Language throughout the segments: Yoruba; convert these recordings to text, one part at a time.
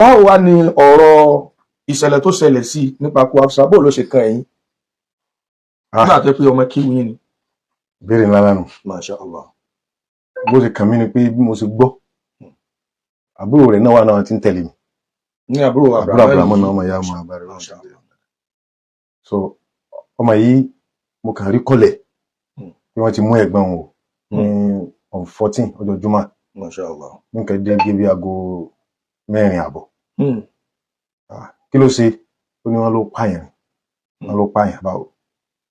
báwo wá ni ọ̀rọ̀ ìṣẹ̀lẹ̀ tó ṣẹlẹ̀ sí nípa kú Hafsa bó ló ṣe kan ẹ̀yin nígbà tó pé ọmọ kíwù yín ni. Ìbéèrè ńlá lánàá. Masha Allah. Bó ṣe kàn mí ni pé bí mo ṣe gbọ́ àbúrò rẹ̀ náà wà náà tí ń tẹ̀lé mi. Ní àbúrò Abrahamu náà ọmọ ìyá ọmọ àbárẹ̀ wọn. So ọmọ yìí mo kàn rí kọ́lẹ̀ bí wọ́n ti mú ẹ̀gbọ́n wọn ní on 14 ọjọ́ Jùmọ̀. Masha Allah. Nǹkan dé gé bí aago 4:00 kí ló ṣe ó ní wọ́n ló pààyàn báwo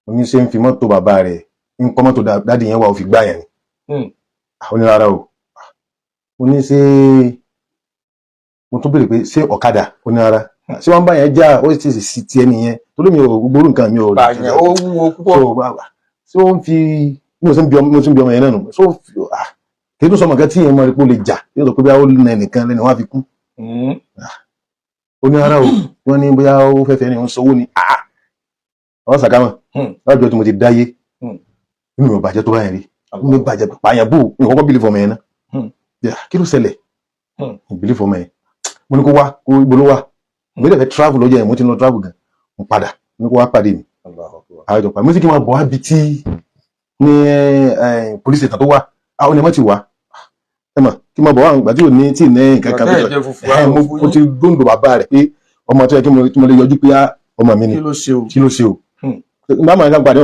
ó ní ṣe ń fi mọ́tò bàbá rẹ̀ ń kọ́ mọ́tò dádì yẹn wà ó fi gbá yẹn ni ó ní rárá o ó ní ṣe mo tún béèrè pé ṣé ọ̀kadà ó ní rárá ṣé wọ́n bá yẹn já ó sì sì ti ẹni yẹn torí mi ò gbóró nǹkan mi ò rí bàyẹn ó wúwo púpọ̀ ṣé ó ń fi mo ti ń bí ọmọ yẹn náà nù ṣé ó fi kí ló sọ mọ̀ kẹ́ tí yẹn mọ̀ rí pé ó lè jà yóò sọ pé bí ó lè nìkan lẹ́nu wọn á fi kú ó ní ara o wọ́n ní bóyá ó fẹ́fẹ́ ní òun sanwó ni àwọn sàkámọ̀ lájọ́ tí mo ti dáyé nínú ò bàjẹ́ tó báyẹn rí nínú bàjẹ́ pààyàn bò ní kọ́kọ́ bìlì fọmọ yẹn náà kí ló ṣẹlẹ̀ bìlì fọmọ yẹn mo ní kó wá kó ibo ló wà mo dẹ̀ fẹ́ travel lọ́jọ́ yẹn mo ti lọ travel gan mo padà mo ní kó wá pàdé mi àjọ pàdé mo sì kí n máa bọ̀ wá bi tí ní police station tó wà àwọn ènìyàn ti wà ẹ mọ̀ kí n máa bọ̀ wá àgbà tí ò ní tí ì ní nǹkan kan mo ti dóńdó bàbá rẹ̀ pé ọmọ tó yẹ kí mo lè yọjú pé ọmọ mi ni kí ló ṣe o nígbà máa ń gbà ní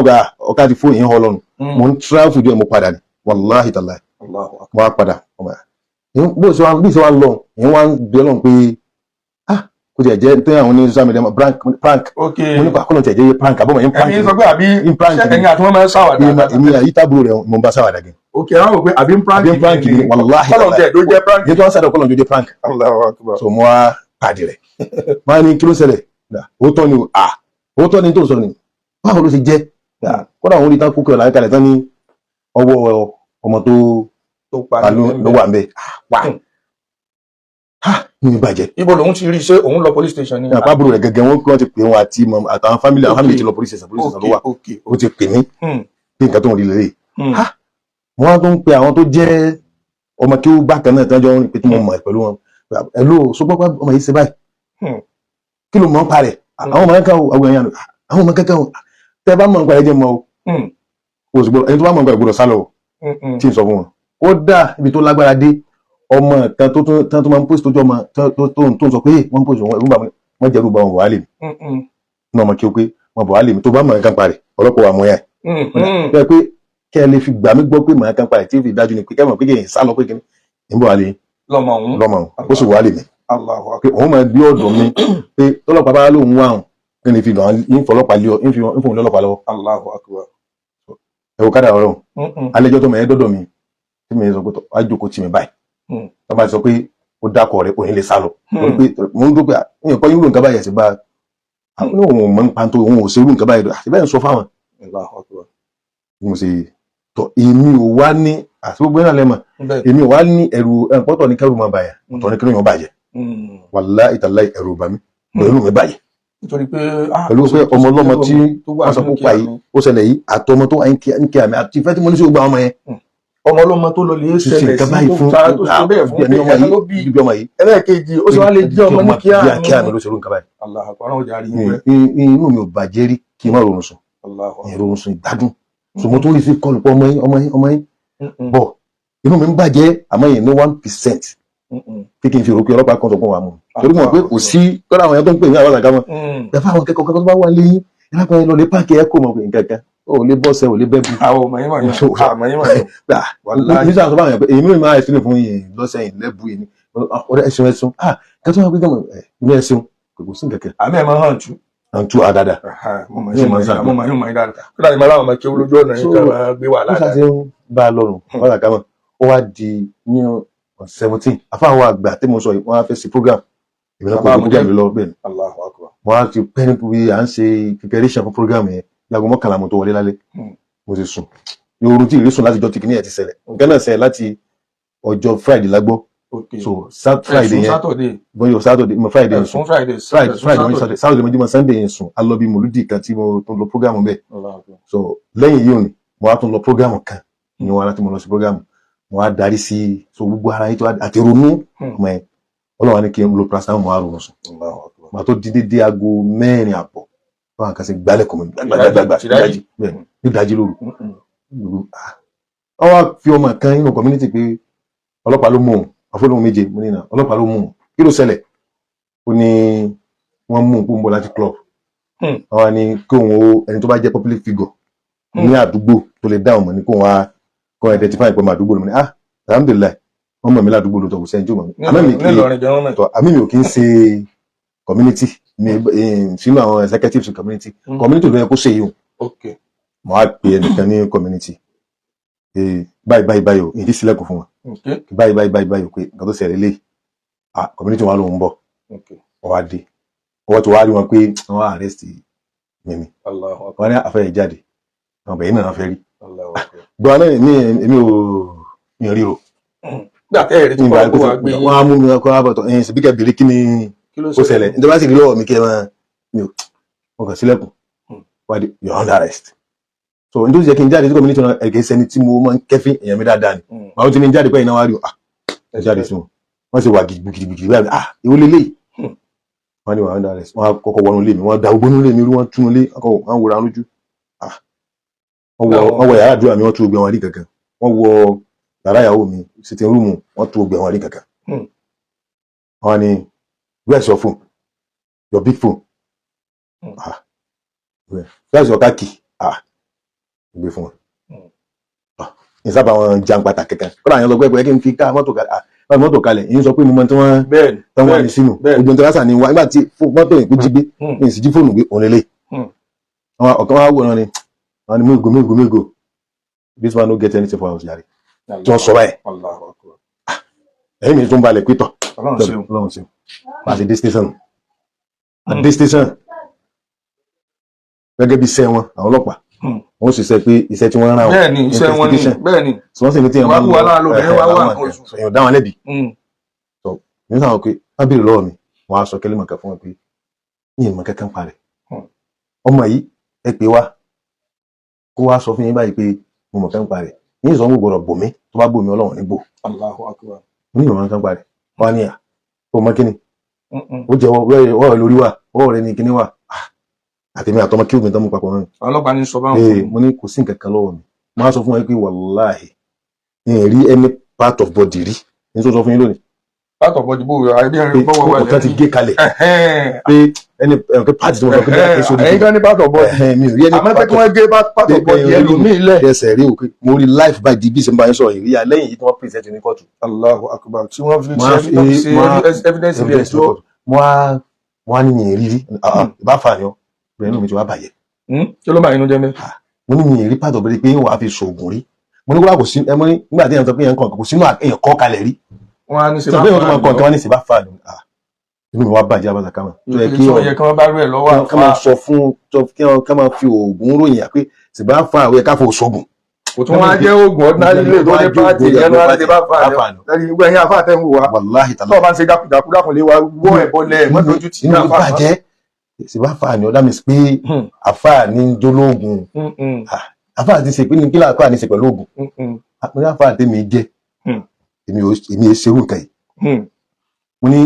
ọ̀gá ti fóyìn họ lọ́nu mo ń travel díẹ̀ mo padà ní wàláhì tàláhì mo wá padà bí ṣe wá lọ ìyẹn wá ń bí ọlọ́run pé kò tiẹ̀ jẹ́ tó àwọn ní social media prank mo nípa kọ́nà tiẹ̀ jẹ́ prank àbọ̀mọ̀ yín prank ẹ̀yin sọ pé àbí ẹ̀yin àti wọ́n máa ń ṣàwàdà èmi àyítàbúrò rẹ̀ mo ń bá ṣàwàdà gan. ok àwọn rò pé àbí prank ni wàláhì kọ́nà tiẹ̀ tó jẹ́ prank yẹn tó wá sáré kọ́nà tó jẹ́ prank so mo wá pàdé rẹ̀ máa ní kí ló ṣẹlẹ̀ òótọ́ ni òótọ́ ni tó sọ ni báwo ló ṣe jẹ́ kódà àwọn orí tán kókè ọ̀la kalẹ̀ tán ní ọwọ́ ọmọ tó pa ló wà ń bẹ̀ wá ní ìbàjẹ́. Ibo lòun ti rí ṣé òun lọ police station ni. àpábùrù rẹ̀ gẹ́gẹ́ wọ́n ti pè wọn àti àtàwọn family ti lọ police station ló wà ó ti pè mí bí nǹkan tó ń rí lélẹ̀. wọ́n tó ń pe àwọn tó jẹ́ ọmọ kí ó bákan náà tán jọ ń pè tí mo mọ̀ pẹ̀lú wọn ẹ̀lú ṣùgbọ́n pé ọmọ yìí ṣe báyìí kí ló mọ̀ ń parẹ̀ àwọn ọmọ kankan àwọn èèyàn àwọn ọmọ kankan tẹ bá mọ̀ ń parẹ̀ jẹ́ mọ́ o ẹni tó bá mọ̀ ń parẹ̀ gbọ́dọ̀ sálọ tí ì sọ fún wọn ó dá ibi tó lágbára dé ọmọ kan tó máa ń post tójú ọmọ tó ń sọ pé wọ́n ń post wọ́n jẹ́rú bá wọn bọ̀ wá lè mi ní ọmọ kí ó pé wọn bọ̀ wá lè mi tó bá mọ̀ nǹkan parẹ̀ ọlọ́pàá wà mọ́ yà ẹ̀ pé kẹ́ ẹ lè fi gbà mí gbọ́ pé mọ̀ nǹkan parẹ̀ tí ó fi dájú ni pé kẹ́ mọ̀ pé kí n sá lọ pé kí n bọ̀ wá lè lọ́mọ òun ó sì wà lè mi pé òun máa gbé ọ̀dọ̀ mi pé tọ́lọ́pàá bá lóun wà hàn kí ni fi lọ ń fọlọ́pàá lé ọ ń fòun lọ́lọ́pàá lọ́wọ́ ẹ̀wọ̀ kádà ọ̀rọ̀ alẹ́jọ́ tó mọ̀ ẹ́ dọ́dọ̀ mi tí mi sọ pé wá jókòó tì mí báyìí wọ́n bá sọ pé ó dákọ̀ rẹ̀ òun lè sá lọ mo ń dó pé òun kọ́ irú nǹkan báyìí ẹ̀sìn bá àwọn òun mọ̀ ń pa tó òun ò ṣe irú nǹkan báyìí àti bẹ́ẹ̀ ń sọ fáwọn mo ṣe tọ́ èmi ò wá ní àti gbogbo náà lẹ́mọ̀ èmi ò wá ní ẹ̀rù ẹ̀pọ́tọ̀ ní kẹ́rù máa bàyà ọ̀tọ̀ ní kẹ́rù yàn bàjẹ́ wàláhì tàláhì ẹ̀rù bà mí pẹ̀lú mi bàyẹ̀ pẹ̀lú pé ọmọ ọlọ́mọ tí wọ́n sọ púpà yìí ó ṣẹlẹ̀ yìí àtọmọ tó wà ń kí àmì àti ìfẹ́ tí mo ní sí gbogbo àwọn ọmọ yẹn ọmọ ọlọ́mọ tó lọ lè ṣẹlẹ̀ sí tó sára tó ṣe bẹ́ẹ̀ fún bí ẹ̀ka ló bí ẹlẹ́ẹ̀kejì ó sì wá lè jẹ́ ọmọ ní kíá mi ló ṣerú nǹkan báyìí. Allahu Akbar ọ̀rọ̀ ọjà rí i. inú mi ò bàjẹ́ rí kí n má rọrùn sùn ìrọrùn sùn ìgbádùn so mo tún rí sí kọlù pọ̀ ọmọ yín bọ̀ inú mi ń bàjẹ́ àmọ́ yẹn ní 1% kí n fi rò pé ọlọ́pàá kan sọ fún wa mú torí mo pé kò sí kọ́ra àwọn yẹn tó ń pè ní àwọn àgbà wọn ẹ̀fọ́ àwọn kẹ́kọ̀ọ́ tó bá wà lẹ́yìn ìlápẹ́ lọ lé páàkì ẹ̀kọ́ mọ̀ pé nǹkan o lè bọ́sẹ̀ o lè bẹ́ẹ̀ bí. àwọn ọmọ yín wà ní nígbà tó bá wọn yàn pé èmi máa ẹ̀sìn fún yìí lọ́sẹ̀ yìí lẹ́bù yìí ni ọ̀rẹ́ ẹ̀sìn kẹ́tọ́ wọn gbẹ́gbẹ́ ní ẹ̀sìn kò sí nǹkan. àmì ẹ̀ máa hàn tú. hàn tú àdàdà. mo máa yún máa dáadáa kí láti máa láwọn ọmọ kí olójú ọ̀nà yìí ká gbé wà ládàá. ó ṣàṣe ń bá a lọ́rùn wọ́n là kámọ̀ ó wá di ní 17 àfáwọn àgbà tí mo sọ yìí wọ́n á fẹ́ sí program ìbílẹ̀ kò tó jáde lọ bẹ́ẹ̀ ni wọ́n á ti pẹ́ nípa bí à ń ṣe preparation fún program yẹn láago 11 mo tó wọlé lálẹ́ mo ti sùn ní oorun tí ìrísùn láti jọ tìkíní ẹ̀ ti ṣẹlẹ̀ nǹkan náà ṣẹlẹ̀ láti ọjọ́ Friday lágbọ́ so Friday yẹn bọ́yọ̀ Saturday mo Friday yẹn sùn Friday Saturday mọ́júmọ́ Sunday yẹn sùn alọ́bí mòlúdì kan tí mo tún lọ program bẹ́ẹ̀ so lẹ́yìn yìí òní mo wá tún lọ program kan ní wàhálà tí mo lọ sí program mo wá darí sí so gbogbo ara yìí tó àti ronú mọ́ ẹ ọlọ́wà ní kí n lo paracetamol àrùn sùn mà tó di dédé aago 4 àbọ̀ báwọn kan sì gbálẹ̀ kọ̀ mọ́ gbàgbàgbà nídàájí lóru wọ́n wá fi ọmọ kan nínú community pé ọlọ́pàá ló mú òun àfọlóhùn méje mo ní náà ọlọ́pàá ló mú òun kí ló ṣẹlẹ̀ ó ní wọ́n mú òun pòǹbọ̀ láti club wọ́n ní kí òun ẹni tó bá jẹ́ public figure ní àdúgbò tó lè dáhùn mọ́ ní kó wọ́n á kọ́ identify pẹ̀lú àdúgbò lómi ní alhamdulilayi wọ́n mọ̀ mí ládùúgbò lóòótọ́ kò sẹ́yìn tó mọ̀ mí àmì mi ò kí ń ṣe community sínú àwọn executives community community ló yẹ kó ṣe yìí mo á pè ẹnìkan ní community báyìí o èyí sílẹ̀kùn fún wọn báyìí o pé nǹkan tó ṣẹlẹ̀ lé community wọn ló ń bọ̀ wọ́n wá dé ọwọ́ tó wá rí wọn pé wọ́n á arrest mímí wọ́n ní àfẹ́ ìjáde àwọn bẹ̀yìn náà fẹ́ rí gbọ́n náà ní èmi ò ní ríro wọ́n á mú mi ọkọ̀ àbọ̀tọ̀ ẹ̀yìn sí bí kẹ́ bèrè kí ni ó ṣẹlẹ̀ nítorí bá sì rí lọ́wọ́ mi kí ẹ máa mi ò kàn sílẹ̀kùn wá dé you're under arrest so nítorí jẹ́ kí n jáde tí community náà ẹ̀gẹ́ sẹ́ni tí mo máa ń kẹ́fín èèyàn mi dáadáa ni àwọn tí ní jáde pẹ́ ìnáwó àríwá ẹ̀ jáde sí wọn wọ́n sì wà gidigidi báyìí ìwọ lélẹ̀ wọ́n ní wà under arrest wọ́n á kọ́kọ́ wọnú ilé mi wọ́n da ogbónú ilé mi rú wọ́n túnú ilé wọ́n wòra lójú wọ́n wọ yàrá àdúrà mi wọ́n tún gbẹ wọn rí kankan wọ́n wọ yàrá ìyàwó mi sitting room wọ́n tún gbẹ wọn rí kankan wọ́n ní where's your phone your big phone where's your car key gbé fún wọn ìsábà wọn jan pàtàkì kankan kọ́lá àyàn lọ pẹ́pẹ́ kí n fi ká mọ́tò kalẹ̀ èyí sọ pé mo mọ tí wọ́n ní sínú gbogbo ìtọ́lásà ni wọ́n nígbà tí mọ́tò ìpín jí gbé ní ìsìjí fóònù gbé òun lélẹ̀ ọ̀kan wá wòran ni wọ́n ní mégo this one no get anything for house yàrá tí wọ́n sọ báyìí ẹ̀yìn mi tún balẹ̀ pétọ̀ ọlọ́run sí máa ṣe dé station gẹ́gẹ́ bí iṣẹ́ wọn àwọn ọlọ́pàá wọ́n sì sẹ́ pé iṣẹ́ tí wọ́n rán wọn bẹ́ẹ̀ni iṣẹ́ wọn ni bẹ́ẹ̀ni tí wọ́n sì ní tí wọ́n wà láàlú bẹ́ẹ̀ wá wà nǹkan oṣù èèyàn dá wọn lẹ́bi so ní sáwọn pé wọ́n béèrè lọ́wọ́ mi wọ́n á sọ kẹ́lẹ́ mọ̀ká fún wọn pé ní ìmọ̀ kankan parẹ́ ọmọ yìí ẹ pé wá kó wá sọ fún yín báyìí pé mo mọ̀ kankan parẹ́ ní ìsọ̀n gbọ́dọ̀ bò mí tó bá bò mí ọlọ́run níbò Allahu Akbar ní ìmọ̀ kankan parẹ́ wọ́n ní à ó mọ kíni ó jẹ́ wọ́ọ̀ lórí wa wọ́ọ̀ rẹ ní kíní wa àtẹ̀mí àtọmọ kí ogun tán mú papọ̀ náà ọlọ́pàá ní sọ báwọn fún mi mo ní kò sí nǹkan kan lọ́wọ́ mi máa sọ fún wọn pé wàláhì ní rí any part of body rí ní tó sọ fún yín lónìí part of body bó àìbí ẹrin bọ́wọ́ wà ọ̀kan ti gé kalẹ̀ pé ẹni part tí mo sọ pé bẹ́ẹ̀ kí ẹ̀yin kan ní part of body mi ò rí ẹni àmọ́ pé kí wọ́n gé part of body ẹlòmíì lẹ̀ ẹsẹ̀ rí òkè mo rí life by the bí ṣe ń bá yín sọ̀rọ̀ ìrí lẹ́yìn yìí tí wọ́n present ní kóòtù Allahu Akbar tí wọ́n fi ṣe evidence ilẹ̀ tó wọ́n á ní mi rírí ìbáfà ni ọ́ bẹ̀rẹ̀ inú mi ti wá bàjẹ́ kí ló máa inú jẹ́ mẹ́ mo ní mi rí part of body pé wàá fi ṣoògùn rí mo ní kó sí ẹ mọ́ nígbà tí èèyàn sọ pé èèyàn kò sínú èèyàn kọ́ kalẹ̀ rí wọ́n á ní ṣe bá fà ní ọ̀kan wọ́n ní ṣe bá fà ní inú mi wá bàjẹ́ abáta kámà tó yẹ kí wọ́n bá rú ẹ̀ lọ́wọ́ àfà ká máa sọ fún ká máa fi oògùn ròyìn pé ṣe bá fà àwọn ẹ̀ká fò ṣoògùn kò tún wá jẹ́ oògùn ordinary lè tó dé pàtì ìyẹn ló wá ṣe bá fà lẹ́yìn gbogbo ẹ̀yìn àfà tẹ́ ń wò wá wàláhì tàbí tó bá ń ṣe dákúdákùn lé wa wọ́ ẹ̀bọ lẹ̀ mọ́tòjú tì ní àfà ṣe bá fà ní ọ̀dà mi pé àfà ní jólóògùn àfà ti ṣe pé ní kí láàfà ní ṣe pẹ̀lú òògùn àpẹẹrẹ àfà tẹ́mi jẹ́ èmi ṣerú nǹkan yìí mo ní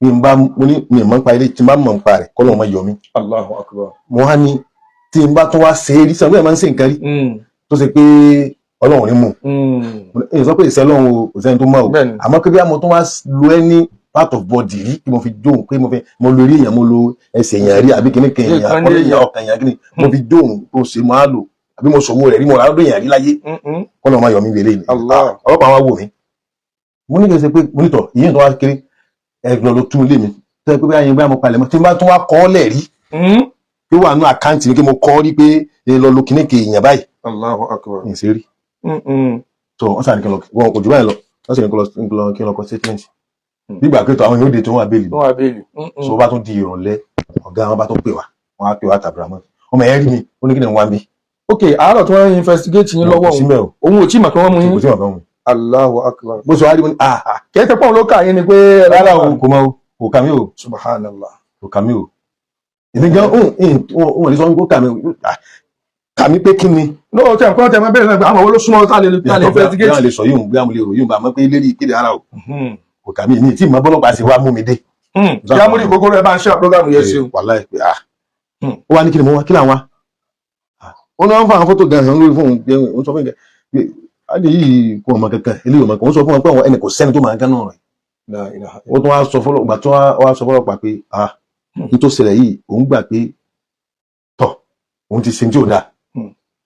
mi mọ̀ nípa ilé tí n bá mọ̀ nípa rẹ̀ kọ́ lọ́wọ́ máa yọ mí. Allahu Akbar. mo wá ní tí n bá tún wá ṣe é rí sọ pé ẹ máa ń ṣe nǹkan rí tó ṣe pé ọlọ́run ní mú èyí sọ pé ìṣẹ́ ọlọ́run ò sẹ́ni tó mọ̀ o àmọ́ pé bí mo tún wá lo ẹni part of body rí kí mo fi jóun pé mo lo rí èèyàn mo lo ẹsẹ̀ èèyàn rí àbí kíní kan èèyàn ọkàn èèyàn kíní mo fi jóun tó ṣe máa lò àbí mo ṣòwò rẹ̀ rí mo rà lọ́dọ̀ èèyàn rí láyé kọ́ lọ́wọ́ máa yọ mí wẹ̀lé ọlọ́pàá wá wò mí mo ní kí n ṣe pé monítọ̀ ìyẹn tó wá kéré ẹgbẹ́ ló tún ilé mi tó yẹ pé báyìí bá mo palẹ̀ mọ́ tí n bá tún wá kọ́ lẹ̀ rí pé wà nú àkáǹtì mi kí mo kọ́ rí pé lọ lo kíní ke èèyàn báyìí Allahu Akbar ní ṣe rí so wọ́n sàn ní kí n lọ wọn kò jù báyìí lọ wọ́n sì ní kí n lọ kọ statement nígbà pé àwọn yóò dé tó wà bẹ́ẹ̀lì so bá tún di ìrọ̀lẹ́ ọ̀gá wọn bá tún pè wá wọn á pè wá tàbí ramọ́ ọmọ ẹ̀ rí mi ó ní kí ni wọ́n bí. ok àárọ̀ tí wọ́n investigate yín lọ́wọ́ òun ò tí mà kí wọ́n mú yín. kò tí mà kí wọ́n mú yín. Allahu Akbar. bó ṣe wá rí mo ní kẹ́tẹ́ pọ̀ ló kà yín ni pé rárá o kò mọ o kò kà mí o. Subhanallah. kò kà mí o. èmi gan òun lè sọ wípé kà mí pé kí ni. lóò tẹ̀ nǹkan tẹ̀ mọ́ bẹ́ẹ̀ náà àwọn olóṣùmọ̀ tá lè investigate. bí wọ́n lè sọ yóò bí wọ́n lè rò yóò bá mọ́ pé lérí ìkéde ara o kò kà mí tí ìmọ̀ bọ́lọ́pàá ṣe wá mú mi dé. Jámúrì kòkòrò ẹ bá ń ṣe àpọ́gàmù yẹn sí o. wàláhì pé ó wá ní kí ni mo wá kí là ń wá. ó ní wọ́n fún àwọn fótó gan hàn lórí fóun ó sọ fún mi pé adé yìí kò ọmọ kankan eléyìí ọmọ kan ó sọ fún wọn pé ẹnì kò sẹ́ni tó máa gán náà rẹ̀. ó tún wá sọ fọlọ́pàá pé ní tó ṣẹlẹ̀ yìí òun gbà pé tọ̀ òun ti ṣe tí ò dáa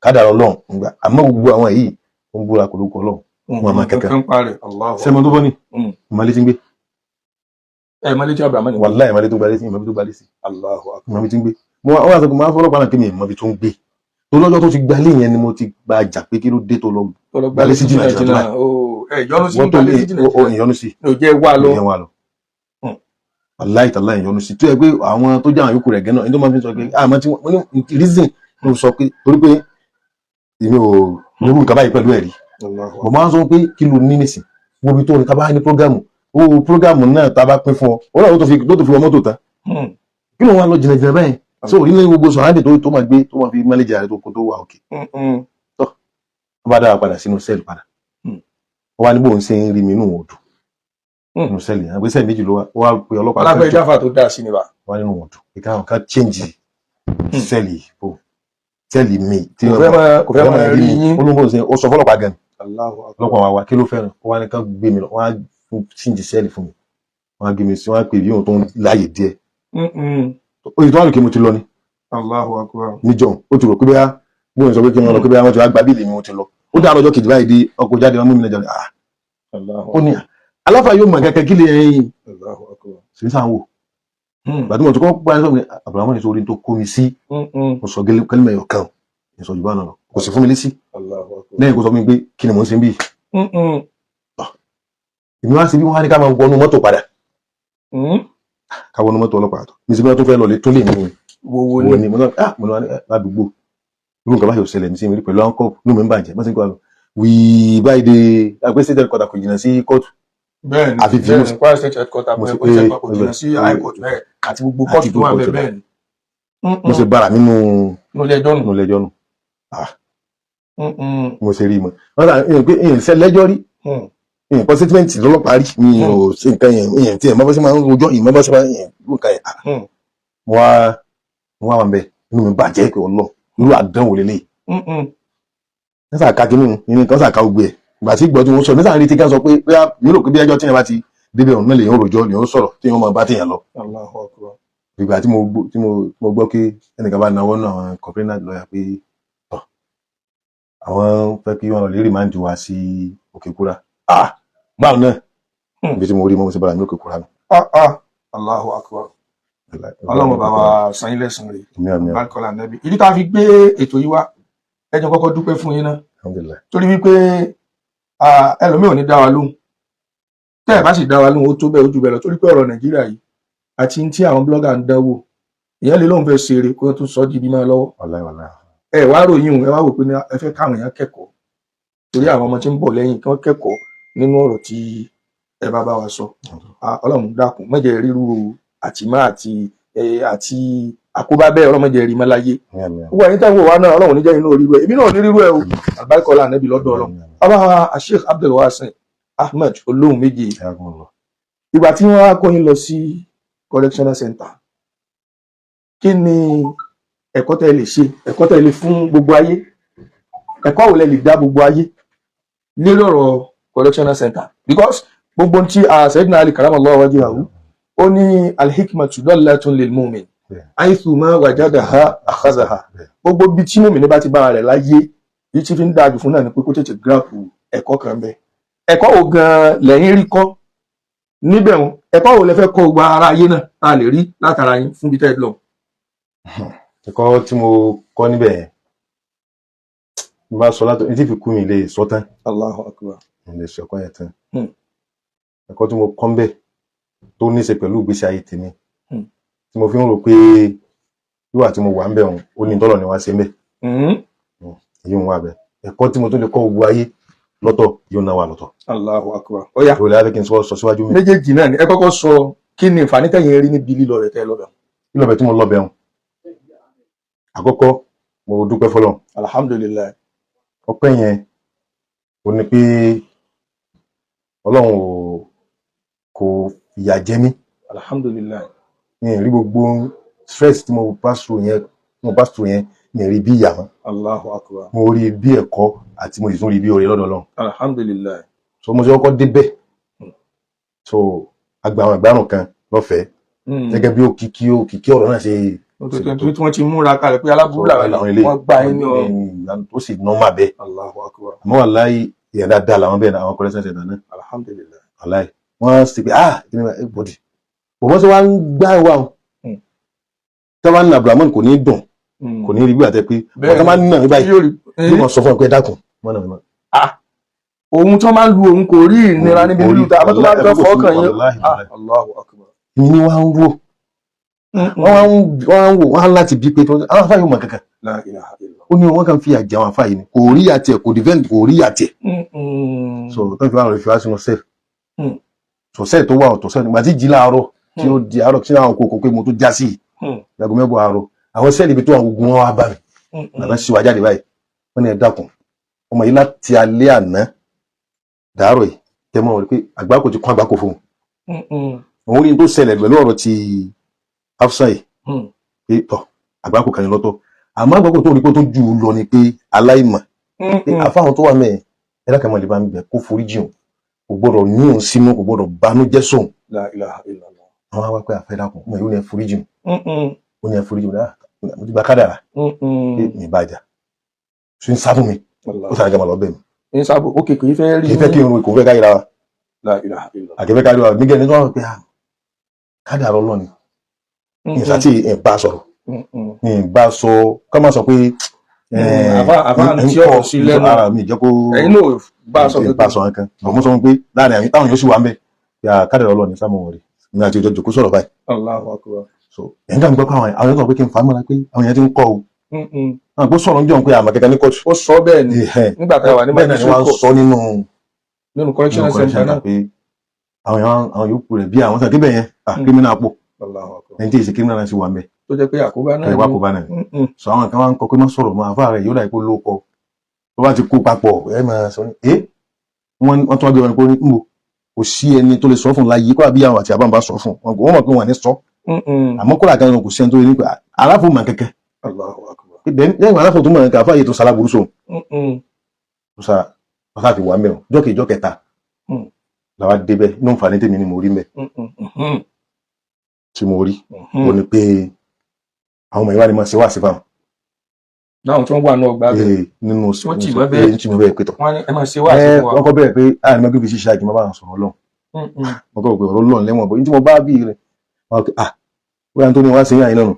kádàrá Ọlọ́run òun gbà àmọ́ gbogbo àwọn yìí òun búra kò lóko Ọlọ́run wọn máa kankan sẹ́mi tó bọ́ ní ìmọ̀lẹ́ ti ń gbé. Ìmọ̀lẹ́ tí Abraham ni wàláhì ìmọ̀lẹ́ tó gbalẹ̀ sí ìmọ̀lẹ́ tó gbalẹ̀ sí ìmọ̀lẹ́ ti ń gbé. mo wá sọ pé máa fọlọ́pàá náà kí mi ìmọ̀lẹ́ tó ń gbé tó lọ́jọ́ tó ti gbalẹ̀ yẹn ni mo ti gba jà pé kí ló dé tó lọ gbalẹ̀ sí jìnnà ìyọnu sí wàláhì tàlá ìyọnu sí tó yẹ pé àwọn tó jẹ́ àwọn yòókù rẹ̀ gẹ́ náà ẹni tó máa fi sọ pé àmọ́ tí wọ́n ní reason ló sọ pé torí pé èmi ò lórú nǹkan báyìí pẹ̀lú ẹ̀rí mo máa ń sọ pé kí ló ní nísìn wo bí tó ní ká bá ní prógámù owó prógámù náà tá a bá pín fún ọ ó náà tó fi wọ mọ́tò tán kí ló wà lọ jìnnà báyìí so nínú gbogbo sọ̀rọ̀ tó máa gbé tó máa fi mẹ́lẹ́jà rẹ̀ tó kó tó wà òkè tó wọ́n bá dára padà sínú sẹ́ẹ̀lì padà wọ́n wá ní bóun ṣe ń rí mi inú òdù nínú sẹ́ẹ̀lì yẹn àgbésẹ̀ méjì ló wá pe ọlọ́pàá alábẹ́ ìjáfà tó dáa sí ni bá wọ́n nínú òdù ìka àwọn kan change sẹ́ẹ̀lì sẹ́ẹ̀lì mi tí kò fẹ́ máa rí yín olóńgbò ṣe ó sọ fọlọ́pàá gan ọlọ́pàá wa kí ló fẹ́ràn wọ́n á ní kán gbé mi lọ wọ́n á change sẹ́ẹ̀lì fún mi wọ́n á gbé mi sí wọ́n á pè bí òun tó ń láàyè díẹ̀ oye tó wà lókè mo ti lọ ni níjọ ó ti rò pé bóyá bóyá sọ pé kí n lọ pé bóyá wọ́n ti wá gba bíìlì mi mo ti lọ ó dá lọ́jọ́ kejì báyìí dé ọkọ̀ jáde wọn mú mi lẹ́jọ́ ó ní aláfà yóò mọ̀ kẹ́kẹ́ kí lè ẹyin sí sáà wò gbàdúrà mo ti kọ́ pa ẹ́ sọ pé àbúrámọ́ ní sórí tó kó mi sí mo sọ kẹ́lẹ́mẹ̀ yọ̀ kan ìsọ jù bá náà lọ kò sì fún mi lésì lẹ́yìn kó sọ fún mi pé kí ni mò ń ṣe bí èmi wá sí bí wọ́n á ní ká máa wọnú mọ́tò padà ká wọnú mọ́tò ọlọ́pàá tó ní síbi tó fẹ́ lọ lè tó lè mú wo ni mo náà ládùúgbò irú nǹkan báyìí ò ṣẹlẹ̀ mi sí mi rí pẹ̀lú àwọn kọ́ọ̀pù ní mi ń bàjẹ́ mọ́sí nǹkan wíì báyìí dé àgbẹ̀ state headquarter kò jìnnà sí kóòtù àfi fi mú kwara state headquarter kò jìnnà sí high court bẹ́ẹ̀ àti gbogbo kóòtù tó wà bẹ́ẹ̀ ni mo ṣe bára nínú lẹ́jọ́ nù mo ṣe rí mọ́ wọ́n sà ń ṣe lẹ́jọ́ rí nǹkan statement lọ́lọ́pàá rí mi ò ṣe nǹkan yẹn tí ẹ̀ mọ́ bá ṣe máa ń rojọ́ ìmọ̀ bá ṣe máa ń nǹkan yẹn mo wá wà ń bẹ inú mi bàjẹ́ pé ọlọ́ irú àdánwò lélẹ̀ nísà ká kínú nínú kan sàká gbogbo ẹ̀ ìgbà tí gbọ́ tí wọ́n sọ nísà rí tí ká sọ pé bóyá mi rò pé bí ẹjọ́ tí yẹn bá ti débẹ̀ ọ̀hún náà lè yàn rojọ́ lè yàn sọ̀rọ̀ tí wọ́n máa bá tèèyàn lọ. ìgbà tí mo gbọ́ pé ẹnìkan bá náwó náà àwọn kọ̀pínà lọ́yà pé àwọn fẹ́ kí wọ́n lè rí máa ń ju wa sí Òkèkúrà báwo náà ibi tí mo rí mo ṣe bára mi Òkèkúrà mi. Allahu akbar ọlọ́run bá wa san ilẹ̀ sàn rè bákọ́lá nẹ́bí ìdí tá a fi gbé ètò yìí wá ẹjọ́ kọ́kọ́ dúpẹ́ fún yín náà torí wípé ẹlòmíì ò ní dá wa lóhùn tẹ́ ẹ̀ bá sì dá wa lóhùn ó tó bẹ́ẹ̀ ó jù bẹ́ẹ̀ lọ torí pé ọ̀rọ̀ Nàìjíríà yìí àti tí àwọn blọ́gà ń dánwò ìyẹn lè lóun fẹ́ ṣeré kó tó sọ di bí máa lọ́wọ́ ẹ wá ròyìn òun ẹ wá wò pé ẹ fẹ́ káwọn èèyàn kẹ́kọ̀ọ́ torí àwọn ọmọ tí ń bọ̀ lẹ́yìn kí wọ́n kẹ́kọ̀ọ́ nínú ọ̀rọ̀ tí ẹ bá wa sọ Ọlọ́run dákun má jẹ́ ríru àtìmá àti àkóbá bẹ́ẹ̀ Ọlọ́run má jẹ́ rí mọ́ láyé gbogbo ẹ̀yin táwọn wà náà Ọlọ́run ní jẹ́ inú orí rẹ̀ èmi náà ní rírú ẹ̀ o àbáríkọ́lá ànábì lọ́dọ̀ Ọlọ́run bàbá Sheikh Abdulwasin Ahmed olóhùn méje ìgbà tí wọ́n á kó yín lọ sí correctional center kí ni ẹ̀kọ́ tẹ́ lè ṣe ẹ̀kọ́ tẹ́ lè fún gbogbo ayé ẹ̀kọ́ wo lẹ lè dá gbogbo ayé lórí ọ̀rọ̀ correctional center because gbogbo tí Sayyidina Ali karamallahu wajhahu ó ní alhikmatu dallatun lil mu'min haythu ma wajadaha akhadhaha gbogbo bí tí mùmí ní bá ti bára rẹ̀ láyé yìí tí fi ń dájú fún náà ni pé kó tètè gíráàpù ẹ̀kọ́ kan bẹ́ẹ̀ ẹ̀kọ́ wo gan lẹ́yìn rí kọ́ níbẹ̀ wọn ẹ̀kọ́ wo lẹ fẹ́ kọ́ gbogbo ara ayé náà tá a lè rí látara yín fún bí tẹ́ lọ. ẹ̀kọ́ tí mo kọ́ níbẹ̀ yẹn mo bá sọ látọ̀ ní tí fi kú mi lè sọ tán. Allahu akbar. mo lè sọ ẹ̀kọ́ yẹn tán. ẹ̀kọ́ tí mo kọ́ ń bẹ̀ tó ní í ṣe pẹ̀lú ìgbésí ayé tèmi tí mo fi ń rò pé wíwà tí mo wà ń bẹ̀ òun ó ní tọ́lọ̀ ni wá ṣe ń bẹ̀. èyí ń wà bẹ̀ ẹ̀kọ́ tí mo tó lè kọ́ gbogbo ayé lọ́tọ̀ yóò náà wà lọ́tọ̀. Allahu akbar. ó yá ìròlẹ́ afẹ́ kí n sọ síwájú mi. méjèèjì náà ni ẹ kọ́kọ́ sọ kí ni ìfàní tẹ̀yìn rí níbi lílọ rẹ̀ tẹ́ lọ́bẹ̀. lílọ tí mo lọ bẹ̀ àkọ́kọ́ mo dúpẹ́ fọ́lọ́run. Alhamdulillah. ọpẹ́ yẹn ò ní pé Ọlọ́run kò ìyà jẹ mí. alhamdulillah. Mi rí gbogbo stress tí mo pass through yẹn mi rí bí ìyà mọ́. Allahu akbar. Mo rí bí ẹ̀kọ́ àti mo sì tún rí bí oore lọ́dọ̀ Ọlọ́run. alhamdulillah. So mo ṣe kọ́kọ́ débẹ̀. So àgbà àwọn àgbàrùn kan lọ́fẹ̀ẹ́ gẹ́gẹ́ bí òkìkí ọ̀rọ̀ náà ṣe. tí wọ́n ti múra kalẹ̀ pé alábùúrà wọ́n gbà yín ní ó sì nọ́mà bẹ́ẹ̀. Allahu akbar. Àmọ́ wàláhì ìyẹn dáadáa làwọn bẹ́ẹ̀ àwọn correction center náà. alhamdulillah. Wàláhì wọ́n sì pé bọ́dì bọ́bọ́ sí wọ́n ń gbá wa o. Tọ́wọ́n ní Abdulrahman kò ní dùn kò ní rí bí àtẹ pé ọ̀tọ́ máa ń nà ní báyìí yóò mọ̀ sọ fún ẹ pé dákun mọ́ náà mọ́. ohun tó máa ń lu òun kò rí ìnira níbi lílu ta àbátọ́ bá gbọ́ fọ́ọ̀kàn yín. Allahu akbar. Ìní wá ń wò wọ́n á láti bí pé àwọn afáyé mọ̀ kankan. La ilaha illallah. Ó ní wọ́n kàn fi àjẹ àwọn afáyé ni kò rí àtẹ kò defend kò rí àtẹ. So tó fi wá rẹ̀ fi wá sínú sẹ́ẹ̀. So sẹ́ẹ̀ tó wà ọ̀tọ̀ sẹ́ẹ̀ nígbà tí jí láàárọ̀ tí ó di àárọ̀ tí àwọn kòkó pé mo tó já sí ìyàgò mẹ́bọ̀ àárọ̀ àwọn sẹ́ẹ̀lì ibi tó àwọn ogun wọn wá bá mi nàbẹ́ sí wa jáde báyìí wọ́n ní ẹ dákun ọmọ yìí láti alẹ́ àná dàárọ̀ yìí tẹ́ mọ́ wọn pé àgbákò ti kún àgbákò fún un. Òun rí n tó ṣẹlẹ̀ pẹ̀lú ọ̀rọ̀ ti Hafsa yìí pé tọ̀ àgbákò kan ní lọ́tọ̀ àmọ́ àgbákò tó rí pé tó jù ú lọ ni pé aláìmọ̀ pé àfáwọn tó wà mẹ́ẹ̀ ẹ̀rọ kan mọ̀ lè bá ń bẹ̀ kó forí jìn kò gbọ́dọ̀ ní òun sínú kò gbọ́dọ̀ banújẹ́ sóun. La ilaha illallah. Àwọn awá pé àfẹ́ dákun ọmọ yìí ó ní ẹ forí jìn ó ní ẹ forí jìn mo ti gba kádàrà pé mi bàjá ṣe ń sábò mi ó sàrẹ́gà máa lọ bẹ́ẹ̀ mi. ń sábò ó kékeré fẹ́ rí kì í fẹ́ kí n kò fẹ́ káyìí ra wa. La ilaha illallah. Àkẹ́fẹ́ káyìí ra wa nígbà ẹni tó wà pé kádàrà Ọlọ́run ní ìsàtì ẹ̀ bá sọ̀rọ̀ ní bá sọ ká má sọ pé àfáà tí ọ̀rọ̀ sí lẹ́nu ara mi jẹ́ kó ẹ̀yin náà bá sọ pé bá sọ nǹkan bọ̀ sọ pé láàrin àwọn táwọn yóò sì wà ń bẹ̀ yà kádàrà Ọlọ́run ní sámọ̀ rẹ̀ ní àti ìjọ jòkó sọ̀rọ̀ báyìí. Allahu akbar. So ẹ̀yìn kan gbọ́ pé àwọn èèyàn sọ pé kí n fa mọ́ra pé àwọn èèyàn ti ń kọ́ o. Àwọn àgbọ̀ sọ̀rọ̀ ń jọ̀ pé àmọ̀ kẹ́kẹ́ ní kóòtù. Ó sọ bẹ́ẹ̀ ni nígbà tá a wà ní bẹ́ẹ̀ ni wọ́n sọ nínú correctional center náà pé àwọn yòókù rẹ̀ bí àwọn sàn débẹ̀ yẹn criminal pọ̀ ẹni tí èsì criminal náà sì wà ń bẹ̀. Tó jẹ́ pé àkóbá náà ìwà àkóbá náà sọ àwọn kan wá ń kọ pé má sọ̀rọ̀ mọ́ àfáà rẹ̀ yóò dà ipò ló kọ tó bá ti kó papọ̀ ẹ máa sọ ní wọ́n tún wá bí wọn pé níbo kò sí ẹni tó lè sọ fún láyé kó àbí àwọn àti àbámbá sọ fún wọn mọ̀ pé wọn ní sọ àmọ́ kó làkàn kò sí ẹni tó lè ní pé aláfò mọ̀ kẹ́kẹ́ lẹ́yìn aláfò tó mọ̀ kẹ́kẹ́ àfáà yìí tó sálábùrú sóhun tó sá ti wà mẹ́rin jọ́kẹ́ kẹta làwa débẹ̀ inú nfààní tèmi ni mo rí mẹ́ tí mo rí ó ní pé àwọn ọmọ ìwà ni mo ṣe wá sí fáwọn. Láwọn tí wọ́n wà náà gbá bẹ́ẹ̀ nínú wọ́n tì wọ́n bẹ́ẹ̀ tí mo bẹ́ẹ̀ pé tọ̀. Wọ́n ní ẹ máa ṣe wá sí wa. Wọ́n kọ́ bẹ̀rẹ̀ pé àìní mọ́gbé fi ṣiṣẹ́ àjùmọ́ bá sọ̀rọ̀ lọ́n. Wọ́n kọ́ pé ọ̀rọ̀ lọ́n lẹ́wọ̀n bọ̀ ní tí mo bá bí rẹ̀ wọ́n kọ́ wọ́n tó ní wá sí yàn lọ́nu.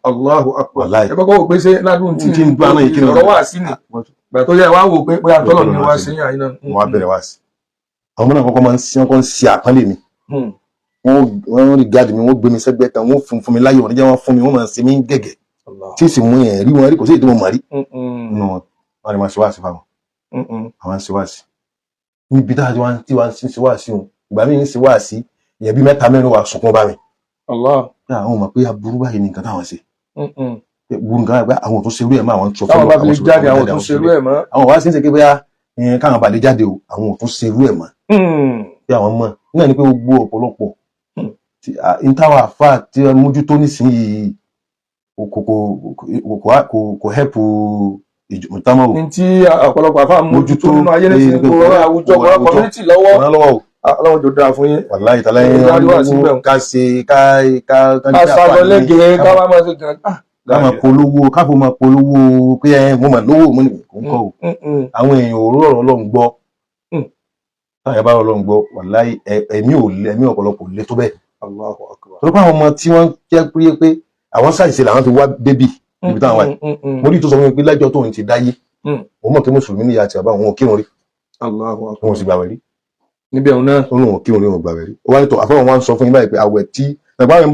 Allahu akbar. Ẹ bá kọ́ wò pé ṣé ládùn tí ń bá náà ìkíni ọ̀rọ̀ wá sí ni. Gbà tó yẹ wá wò pé bóyá tọ́lọ̀ ní wá sí yàn náà. Wọ́n á bẹ̀rẹ̀ wá sí. Àwọn ọmọ náà kọ́kọ́ máa ń ṣe àpọ́nlé mi. Wọ́n rí gáàdì mi wọ́n gbé mi sẹ́gbẹ́ kan wọ́n fún mi láyé wọ́n jẹ́ wọ́n fún mi wọ́n máa ń ṣe mí gẹ̀gẹ̀ tí sì mú yẹn rí wọn rí kò sí èdè wọn mọ̀ rí nínú wọn ni wọ́n ṣe wá sí fáwọn àwọn ṣe wá sí níbi tá a ti wá sí ṣe wá sí òun ìgbà míì ń ṣe wá sí ìyẹn bí mẹ́ta mẹ́rin wà sunkún bá mi. Àwọn ọmọ pé aburú báyìí ni nǹkan táwọn ṣe burú nǹkan báyìí àwọn ò tún ṣerú ẹ̀ mọ́ àwọn tó táwọn bá fi lè jáde àwọn ò tún ṣerú ẹ̀ mọ́ àwọn wá sí ń ṣe pé bóyá káwọn bá lè jáde o àwọn ò tún ṣerú ẹ̀ mọ́ bí àwọn mọ̀ náà ni pé gbogbo ọ̀pọ̀lọpọ̀ ìtawà àfà tí wọ́n mójútó nísìnyí kò hẹ́pù ìjùmọ̀támọ́ o. ní tí ọ̀pọ̀lọpọ̀ àfà mójútó nínú ayé nísìnyí kò rọra àwùjọ community lọ́wọ́ ọlọ́run jò dáa fún yín. wàláhì ìtàlá yẹn ká ṣe ká ṣàgbọ́ lẹ́gẹ̀ẹ́ ká wá máa ṣe gan. ká máa polówó káfó máa polówó pé mo mà lówó mo ní kò ń kọ́ o. àwọn èèyàn ò rọrọ̀ Ọlọ́run gbọ́ táwọn yẹn bá rọrọ̀ Ọlọ́run gbọ́ wàláhì ẹ̀mí ọ̀pọ̀lọpọ̀ lé tó bẹ́ẹ̀. Allahu akbar. torí pé àwọn ọmọ tí wọ́n jẹ́ pé àwọn ṣàìṣe làwọn fi wá débì níbi táwọn wáyé mo rí tó sọ fún mi pé lẹ́jọ́ tóun ti dáyé òun mọ̀ pé mùsùlùmí níyà àti bàbá òun ò kírun rí òun ò sì gbàwẹ̀ rí níbi ẹ̀hún náà òun ò kírun rí òun gbàwẹ̀ rí ó wá ní tó àfọwọ́n wá ń sọ fún yín báyìí pé àwẹ̀ tí nàgbà àwẹ̀ ń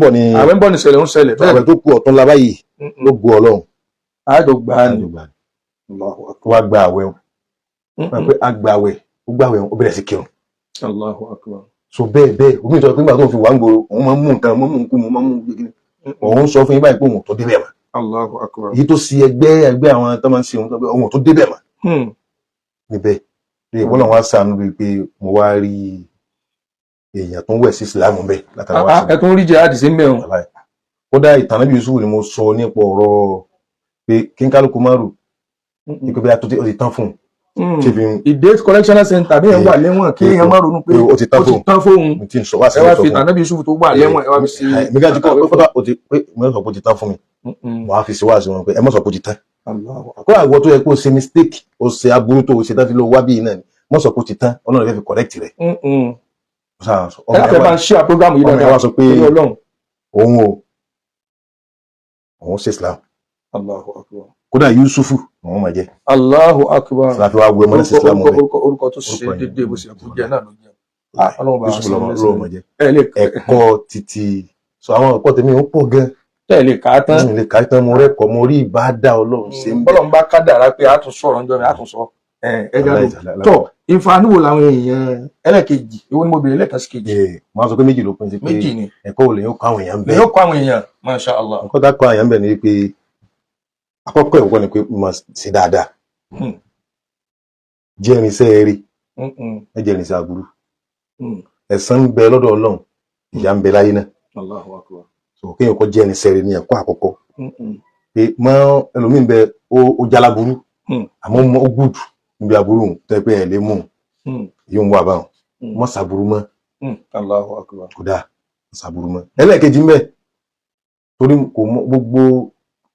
bọ̀ ní ṣẹlẹ̀ ń ṣẹlẹ̀ bẹ́ẹ̀ àwẹ̀ tó kù ọ̀tún la báyìí ló gbọ́ Ọlọ́run àádọ́gba ni wá gba àwẹ̀ o pé àgbàwẹ̀ ó gbàwẹ̀ ó bẹ̀rẹ̀ sí kírun. Allahu akbar. So bẹ́ẹ̀ omi ìtọ́ pé nígbà tó fi wà ń gbòòrò òun máa ń mú nǹkan mọ́ mú nkú mọ́ mú gbégbé òun sọ fún yín báyìí pé òun tó débẹ̀ mọ́. Allahu akbar. Èyí tó sí ẹgbẹ́ àwọn tó máa ń ṣe òun tó débẹ̀ mọ́. Níbẹ̀ lè wọ́n lọ́wọ́ sànú bíi pé mo wá rí èèyàn tó ń wẹ̀ sí ìsìlámù bẹ́ẹ̀ látara wá sí. ẹ tún rí jihad sí mẹ́rin. kódà ìtàn Ànábì Yusuf ni mo sọ nípa ọ̀rọ̀ pé kí n kálukú má rò ikú bí a tó ti tán fún un. ìdè correctional center bí yẹn wà lẹ́wọ̀n kí èèyàn má ronú pé ó ti tán fóun. ẹ wá fi Ànábì Yusuf tó wà lẹ́wọ̀n ẹ wá fi sí. mi gájú kọ́ pé mo sọ pé ó ti tán fún mi mo á fi sí wáàsí wọn pé ẹ mọ̀ sọ pé ó ti tán. kó àwọ̀ tó yẹ kó o ṣe mistake o ṣe aburú tó o ṣe tán fi lọ wá bí iná ni mọ̀ sọ pé ó ti tán Ọlọ́run fẹ́ fi correct rẹ̀. ẹ fẹ́ bá ń ṣe àpérógámù yìí dáadáa. ọmọ ẹ wá sọ pé òun ṣe Islam. Allahu akbar. kódà Yusufu òun máa jẹ. Allahu akbar. sàlàfi wa wẹ mọ́lẹ́sì Islam rẹ̀. orúkọ tó ṣe déédéé bó ṣe kú jẹ náà ló jẹ. Yusufu lọ́wọ́ máa jẹ. ẹ̀kọ́ títí sọ àwọn ẹ̀kọ́ tèmi ń pọ̀ gan. tẹ́ lè kà á tán. mi lè kà á tán mo rẹ́kọ̀ọ́ mo rí ìbádà Ọlọ́run ṣe ń bẹ̀. Ọlọ́run bá kádàrá pé a tún sọ̀rọ̀ ńjọ́ mi a tún sọ. tọ́ ìfàníwò làwọn èèyàn ẹlẹ́kejì ìwọ ni mo bèrè lẹ́ẹ̀kan sí kejì. máa sọ pé méjì ló pín sí pé méjì ni ẹ̀kọ́ wo lè yóò kọ́ àwọn èèyàn bẹ́ẹ̀. yóò kọ́ àwọn èèyàn masha Allah. nǹkan tá kọ́ àwọn èèyàn bẹ́ẹ̀ ni pé àkọ́kọ́ ẹ̀kọ́ ni pé mo ṣe dáadáa jẹ́ irinṣẹ́ eré ẹ jẹ́ irinṣẹ́ aburú ẹ̀san ń bẹ lọ́dọ̀ Ọlọ́run ìyà ń bẹ láyé náà. Allahu akbar. so kéèyàn kọ́ jẹ́ irinṣẹ́ eré ní ẹ̀kọ́ àkọ́kọ́ pé mọ́ ẹlòmíín bẹ ó jalaburú àmọ́ ó gùdù níbi aburú tẹ́ pé ẹ̀ lé mú yóò ń wà báwọn mọ́ sàbúrú mọ́. Allahu akbar. kò dáa sàbúrú mọ́. ẹlẹ́ẹ̀kejì mbẹ́ torí kò mọ gbogbo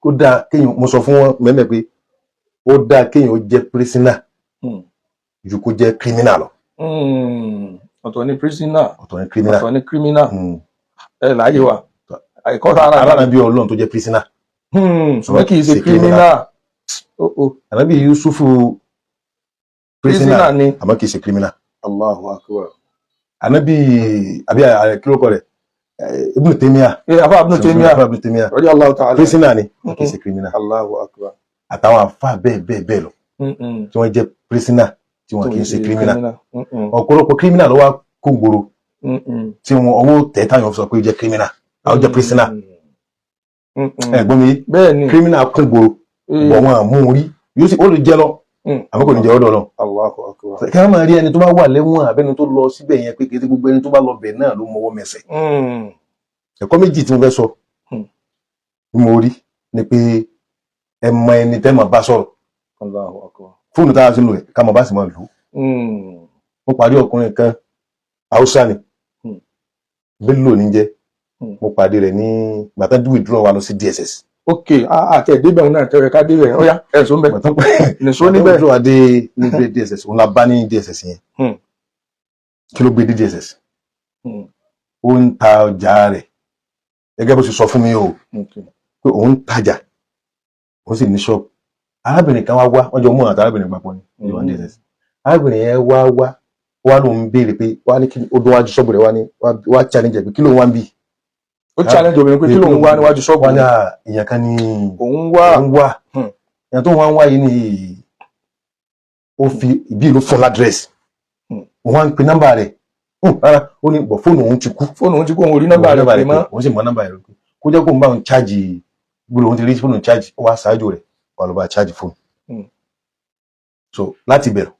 kó dáa kéèyàn mo sọ fún wọn mẹ́mẹ́ pé ó dáa kéèyàn ó jẹ́ pírísínà ju kó jẹ́ kírímínà lọ. ọ̀tọ̀ ni pírísínà ọ̀tọ̀ ni kírímínà ọ̀tọ̀ ni kírímínà ẹ láàyè wa àìkọ́ sára alábí Ọlọ́run tó jẹ́ pírísínà. ṣùgbọ́n kì í ṣe kírímínà. Ànábì Yusufu pírísínà ni àmọ́ kì í ṣe kírímínà. Allahu akbar. Ànábì àbí kílókọ rẹ̀ Ibn Taymiyyah. Àfáà Ibn Taymiyyah radiyallahu ta'ala. pírísínà ni kì í ṣe kírímínà. Allahu akbar. àtàwọn àfáà bẹ́ẹ̀ lọ tí wọ́n jẹ́ pírísínà tí wọ́n kì í ṣe kírímínà. ọ̀pọ̀lọpọ̀ kírímínà ló wá kó gbòòrò tí wọn ọwọ́ tẹ̀ táwọn sọ pé ó jẹ́ kírímínà àwọn jẹ́ pírísínà. ẹ̀gbọ́n mi kírímínà kún gbòòrò bọ̀ wọn àmú orí yóò sì ó lè jẹ́ lọ àmọ́ kò ní jẹ́ ọ̀dọ̀ lọ. Allahu akbar. kí wọ́n máa rí ẹni tó bá wà lẹ́wọ̀n abẹ́ni tó lọ síbẹ̀ yẹn pé kété gbogbo ẹni tó bá lọ bẹ̀ náà ló mọwọ́ mẹsẹ̀. ẹ̀kọ́ méjì tí mo fẹ́ sọ ni mo rí ni pé ẹ mọ ẹni tẹ́ máa bá sọ̀rọ̀. Allahu akbar. fóònù tá a ti lò ẹ̀ ká máa bá sì máa lò ó. mo pàdé ọkùnrin kan Haúsá ni Bello ní jẹ́ mo pàdé rẹ̀ ní gbàtà withdraw wa lọ sí DSS. ok àti ẹ̀dẹ́bẹ̀ náà tẹ̀rẹ̀ ká dé rẹ̀ ọ̀yá ẹ̀sùn bẹ̀ nìṣó níbẹ̀. withdraw wa dé ní DSS òun la bá ní DSS yẹn kí ló gbé dé DSS ó ń ta ọjà rẹ̀ gẹ́gẹ́ bó ṣe sọ fún mi o pé òun ń tajà òun sì ní ṣọ́ọ̀bù arábìnrin kan wá wọ́n jọ mú àti arábìnrin papọ̀ ní ìwà DSS arábìnrin yẹn wá lóun béèrè pé wá ní kí ó dún wájú ṣọ́ọ̀bù rẹ̀ wá ní wá challenge pé kí ló ń wá ń bì. ó challenge obìnrin pé kí ló ń wá níwájú ṣọ́ọ̀bù. wọ́n ní ìyẹn kan ní òun wá ìyẹn tó wọ́n wá yìí ní ó fi ìbí ìlú fún ládírẹ́sì òun wá ń pe nọ́mbà rẹ̀ rárá ó ní bọ̀ fóònù òun ti kú òun ò rí nọ́mbà rẹ̀ pé mọ́ òun sì mọ nọ́mbà rẹ̀ kó jẹ́ kó ń bá òun chájì gbọ́dọ̀ òun ti rí fóònù chájì ó wá ṣáájú rẹ̀ wà ló bá chájì fóònù. so láti bẹ̀rẹ̀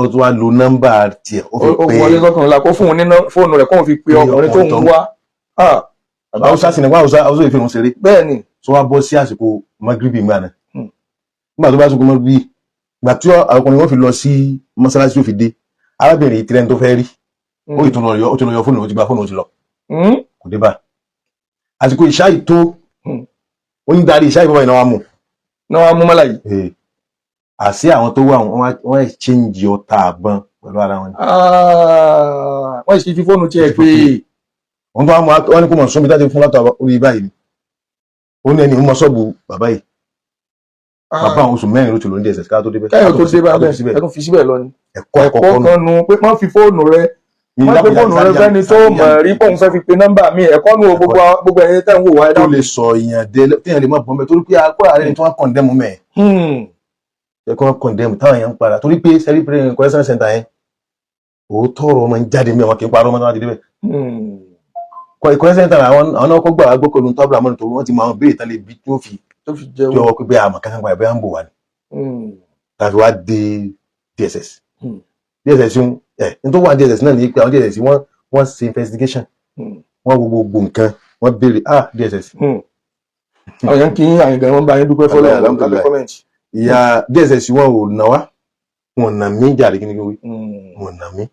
ó tún wá lo nọ́mbà tiẹ̀ ó fi pé ó wọlé sọ́kùnrin la kó fún un ní fóònù rẹ̀ kó fi pe ọkùnrin tó ń wá. Haúsá sì ni wá Haúsá ìfẹ́ òun ṣeré. bẹ́ẹ̀ ni. so wá bọ́ sí àsìkò magribi gbà náà nígbà tó bá sọ pé magribi gbà tí ọkùnrin wọn fi lọ sí mọ́sálásí tó fi dé arábìnrin tirẹ̀ tó fẹ́ rí ó ti lọ yọ fóònù ó ti gba fóònù ó ti lọ kò dé bá àsìkò ìṣáì tó ó ń darí ìṣáì bọ́bá ìnáwó mú mọ́lá yìí. àṣé àwọn tó wà wọ́n exchange ọta àbọn pẹ̀lú ara wọn. wọ́n sì fi fóònù tiẹ̀ pé wọ́n tó wọ́n ní kó mọ̀ sómi dájú fún látọ̀ orí báyìí ni ó ní ẹni ń mọ ṣọ́ọ̀bù bàbá yìí bàbá àwọn oṣù mẹ́rin ló ti lò ní DSS ká tó débẹ̀. káyọ̀ tó dé bá bẹ́ẹ̀ ẹ tún fi síbẹ̀ lọ ni. ẹ̀kọ́ kan nu pé má fi fóònù rẹ fẹ́ni tó mọ̀ rí pòun fẹ́ fi pe nọ́mbà mi ẹ̀kọ́ nu gbogbo ẹ̀yẹ tẹ́ ń wò wá. ó lè sọ ìyàn dé téèyàn lè má bọ́ mẹ́ torí pé akọ́ra rẹ̀ ni tí wọ́n kọ̀ndẹ́mù mẹ́ ẹ̀kọ́ kọ̀ndẹ́mù táwọn èèyàn ń padà torí pé sẹ́rí pé correction center yẹn òótọ́ ọ̀rọ̀ ọmọ ń jáde mẹ́ wọn kì í parọ́ ọmọ náà ti débẹ̀. correction center àwọn náà kọ́ gbà wá gbọ́ pẹ̀lú tábìlì àmọ́ni tó wọ́n ti mọ àwọn béèrè tán lè bí tó fi jọ pé bẹ́ẹ̀ àmọ̀ kankan báyìí bẹ́ẹ̀ ń bò wá ni tàbí wá dé DSS DSS ń ní tó wà DSS náà ní pé àwọn DSS wọ́n ṣe investigation wọ́n wo gbogbo nǹkan wọ́n béèrè DSS. àwọn yẹn kì í àyìnbá wọn bá yín dúpẹ́ fọlọ́ lábẹ́ kọ́mẹ̀ntì. ìyá DSS wọn ò nà wá wọn nà mí jàre kíni wí wọn nà mí.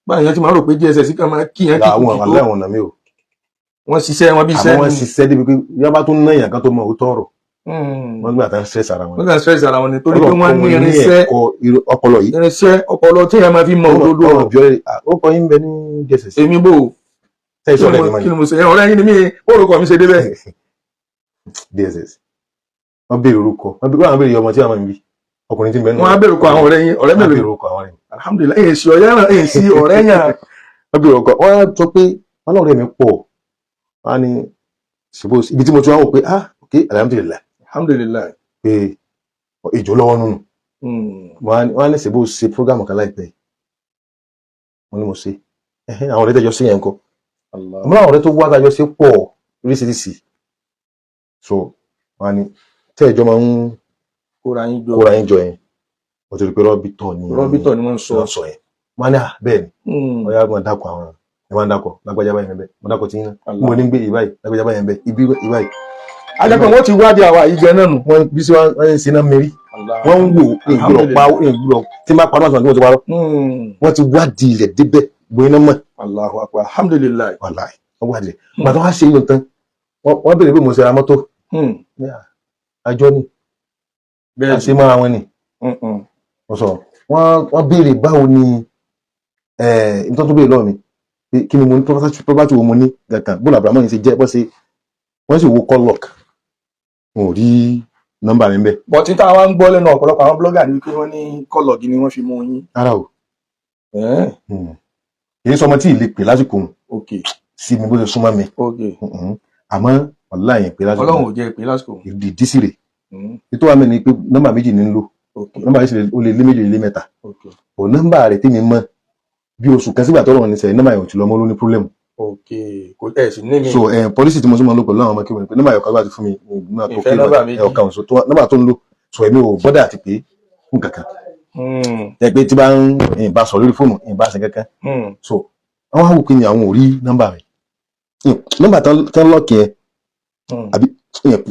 báyìí yẹn ti máa rò pé DSS kan máa kí yẹn kí àwọn àlẹ́ àwọn nà mí o. wọ́n ṣiṣẹ́ wọn bí iṣẹ́. àwọn ṣiṣẹ́ débi pé yaba tó ná yàn kan tó mọ òótọ́ ọ̀rọ̀. wọ́n gbà tán stress ara wọn. wọ́n gbà stress ara wọn ni torí pé wọ́n ní irinṣẹ́ ọpọlọ yìí. irinṣẹ́ ọpọlọ tí yẹn máa fi mọ òdodo ọ̀rọ̀. ó kọ yín bẹ ní DSS. èmi bò kí ni mo ṣe ọ̀rẹ́ yín ni mí orúkọ mi ṣe débẹ̀. DSS wọ́n béèrè orúkọ wọ́n béèrè ọmọ tí wọ́n máa ń bí ọkùnrin tí ń bẹ nínú. wọ́n á béèrè orúkọ àwọn ọ̀rẹ́ yín ọ̀rẹ́ mélòó. wọ́n béèrè orúkọ àwọn ọ̀rẹ́ yín. alhamdulilayi èsì ọ̀rẹ́ yàn. wọ́n béèrè orúkọ wọ́n sọ pé wọ́n lọ́ọ̀rẹ́ mi pọ̀ wọ́n á ní suppose ibi tí mo ti wá wò pé ok alhamdulilayi pé ìjọ lọ́wọ́ nínú wọ́n á ní suppose ṣe program kan láìpẹ́ wọ́n ní mo ṣe àwọn ọ̀rẹ́ tẹ́jọ́ sí yẹn kọ́ àmọ́ àwọn ọ̀rẹ́ tó wá dájọ́ sí pọ̀ oríṣiríṣi so wọ́n á ní tẹ́ẹ̀jọ́ máa ń kóra yín jọ yẹn wọ́n ti rí pé rọ́bìtọ̀ ni wọ́n sọ yẹn wọ́n á ní bẹ́ẹ̀ ni wọ́n yá máa dákọ̀ àwọn ẹ̀ máa ń dákọ̀ lágbájá báyìí bẹ́ẹ̀ mo dákọ̀ tí yín náà mo ní gbé ìbáyìí lágbájá báyìí bẹ́ẹ̀ ibi ìbáyìí. ajẹ́pẹ́ wọ́n ti wádìí àwa yìí jẹ náà nù. wọ́n bí sí wọ́n ń ṣe náà mérí wọ́n ń wò ìgbúrọ̀ tí máa parọ́ àtúntò tí wọ́n ti parọ́ wọ́n ti wádìí ilẹ̀ débẹ̀ gbóyún náà mọ̀. Allahu akbar alhamdulilayi. wàláì wọ́n wádìí gbàtà wá ṣe yín tán wọ́n béèrè pé mo ṣe ra mọ́tò àjọ ni àṣẹ máa wọn ni wọ́n sọ wọ́n béèrè báwo ni nítorí tó béèrè lọ́wọ́ mi kí ni mo ní tó bá ti wo mo ní gàkan bóòlù àbúrámọ́ yìí ṣe jẹ́ wọ́n sì wo call lock wọn ò rí nọ́mbà mi bẹ́ẹ̀. bọ̀ tí táwa ń gbọ́ lẹ́nu ọ̀pọ̀lọpọ̀ àwọn blogger ni wípé wọ́n ní call log ni wọ́n fi mú yín. rárá o èyí sọmọ tí ì lè pè lásìkò sí mi bó ṣe súnmọ́ mi àmọ́ ọ̀la yẹn pè lásìkò ọlọ́run ò jẹ́ pè lásìkò ìdí sí rè ètò wa mẹ́rin pé nọ́mbà méjì ní ń lò nọ́mbà yìí sì ó lè lé méjì lé mẹ́ta ò nọ́mbà rẹ̀ tèmi mọ́ bí oṣù kan sígbà tọ́lọ̀ ní sẹ́yìn nọ́mbà yẹn ò ti lọ mọ́ ló ní pírọ́lẹ́mù. kò tẹ̀ sí ní mi. so pọ́lísì tí mo tún máa ń lò pẹ̀lú àwọn ọmọ kí wọ́n pé nọ́mbà yọ̀ọ̀kan bá ti fún mi ọ̀kan so nọ́mbà tó ń lò so èmi ò bọ́dà àti pé fún kankan ẹ pé tí bá ń bá sọ lórí fóònù ìbá ṣe kankan so àwọn àwọn òkè ni àwọn ò rí nọ́mbà rẹ̀ nọ́mbà tán lọ́ọ̀kì yẹn àbí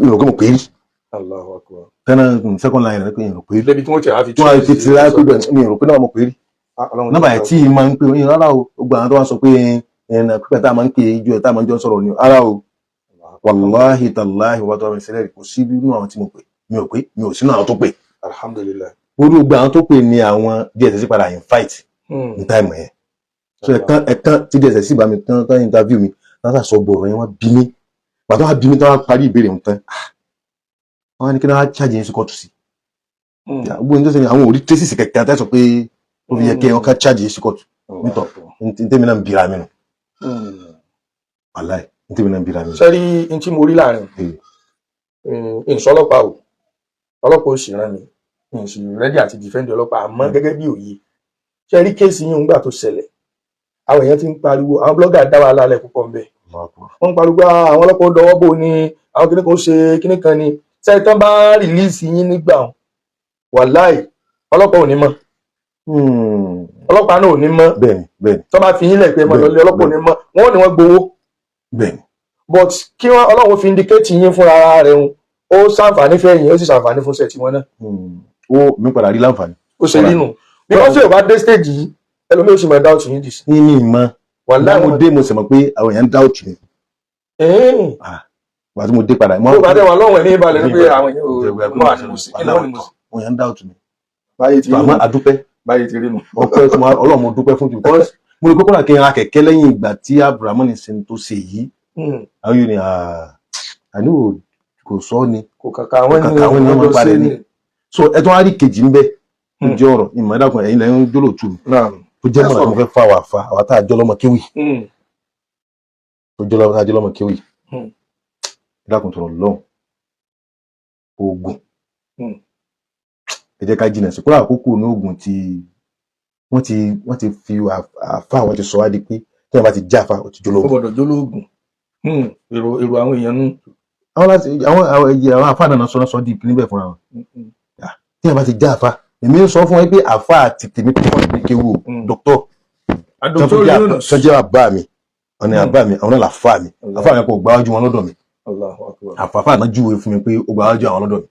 ìrògbé mo pè é rí tẹ́nà second line rẹ̀ pé ìrò pé débi tí wọ́n ti àfi tí wọ́n ti ti láì pé bẹ́ẹ̀ mi ìrò pé náà mo pè é rí nọ́mbà yẹn tí máa ń pè é rárá o gbogbo àwọn tó wá sọ pé pípẹ́ tá a máa ń pè é ijó ẹ̀ tá a máa ń jọ sọ̀rọ̀ ni rárá o wàláhì tàláhì wàá tó wà mí sílẹ̀ kò sí nínú àwọn tí mo pè mi ò sínú àwọn tó pè. alhamdulilayi. orí gbogbo àwọn tó pè ní àwọn DSS padà invite ní táìmù yẹn so ẹ̀kan tí DSS bá mi tán interview mi náà sọ gbọ̀rọ̀ yẹn wọ́n bí mi pàtó wọ́n bí mi tán wọ́n parí ìbéèrè wọn tán wọ́n á ní kí wọ́n á charge yẹn sí kóòtù sí gbogbo ní tó ṣe àwọn orí tracy kẹ̀kẹ́ àtẹ́sọ pé ó fi yẹ kí wọ́n ká charge yẹn sí kóòtù nítọ̀ ntẹ́mi náà ń bira mi nù wàláì ntẹ́mi náà ń bira mi nù. sẹ́rí n tí mo rí láàrin ìṣọlọ́pàá o ọlọ́pàá ò sì rán mi ìṣì rẹ́dí àti dìfẹ́ǹdì ọlọ́pàá àmọ́ gẹ́gẹ́ bí òye sẹ́rí kéèsì yìí ń gbà tó ṣẹlẹ̀ àwọn èèyàn ti ń pariwo àwọn blọ́gà dá wa lálẹ́ púpọ̀ ń bẹ̀ wọ́n ń pariwo àwọn ọlọ́pàá ó dọwọ́ bò ní àwọn kíní kan ó ṣe kíní kan ni sẹ́rí tán bá rìlíìsì yín nígbà wàláì ọlọ́pàá ò ní mọ̀ ọlọ́pàá náà ò ní mọ̀ bẹ́ẹ̀ni tó bá fi yín lẹ̀ pé mọ̀ lọ́lẹ́ ọlọ́pàá ò ní mọ̀ wọ́n ò ní wọ́n gbowó bẹ́ẹ̀ni but kí wọ́n ọlọ́run fi indicate yín fúnra rẹ̀ ó ṣàǹfààní fẹ́yìn ó sì ṣàǹfààní fún sẹ́ẹ̀tì wọn náà. ó mi padà rí láǹfààní. ó ṣe rí nù bí wọ́n sì bá dé stage yìí ẹlòmíì ó sì máa doubt yín dì sí. ní ìmọ̀ wàláhì mo dé mo sì mọ̀ pé àwọn èèyàn ń doubt mi. wà á tí mo dé padà. mo bá dé wà lọ́wọ́ ẹ̀ ní ìbàlẹ̀ ní pé àwọn èèyàn ò mọ àṣìṣe kí ni wọ́n ní mo sì. àwọn èèyàn ń doubt mi. báyìí ti rí nù àmọ́ àdúpẹ́. báyìí ti rí nù. ọpẹ́ Ọlọ́run mo dúpẹ́ fún jù. mo ní kókó náà kí n ra kẹ̀kẹ́ lẹ́yìn ìgbà tí Abrahamu ní sin tó ṣe yìí. àwọn yóò ní àní kò sọ ni kò kàkà àwọn ènìyàn máa parẹ́ ni so ẹ tó wá rí kejì ńbẹ tó jẹ́ ọ̀rọ̀ ìmọ̀ ẹ̀dàkùn ẹ̀yin lẹ́yìn jólóòtú mi tó jẹ́ mọ̀nà tó fẹ́ fà wà fà àwọn tá a jọ lọ́mọ kéwì tó jọ lọ́mọ tá a jọ lọ́mọ kéwì ẹ̀dàkùn tọrọ lọ́hùn oògùn ẹ jẹ́ ká jìnà sí kúrò àkókò ní oògùn tí wọ́n ti fi àfà àwọn ti sọ wá di pé tí wọ́n bá ti já àfà ó ti jólóògùn. ó gbọ́dọ̀ jólóògùn èrò àwọn èèyàn nù. àwọn àfà náà sọ di ìpín níbẹ̀ fúnra wọn tí wọ́n bá ti já àfà èmi ń sọ fún wọn pé àfà àti tèmi tó wọ́n ní kéwù dókítọ̀ tó jẹ́ àbá mi ọ̀nà àbá mi àwọn náà làfà mi àfà mi kò gbáwájú wọn lọ́dọ̀ mi àfàfà náà júwe fún mi pé ó gbáwájú àwọn lọ́dọ̀ mi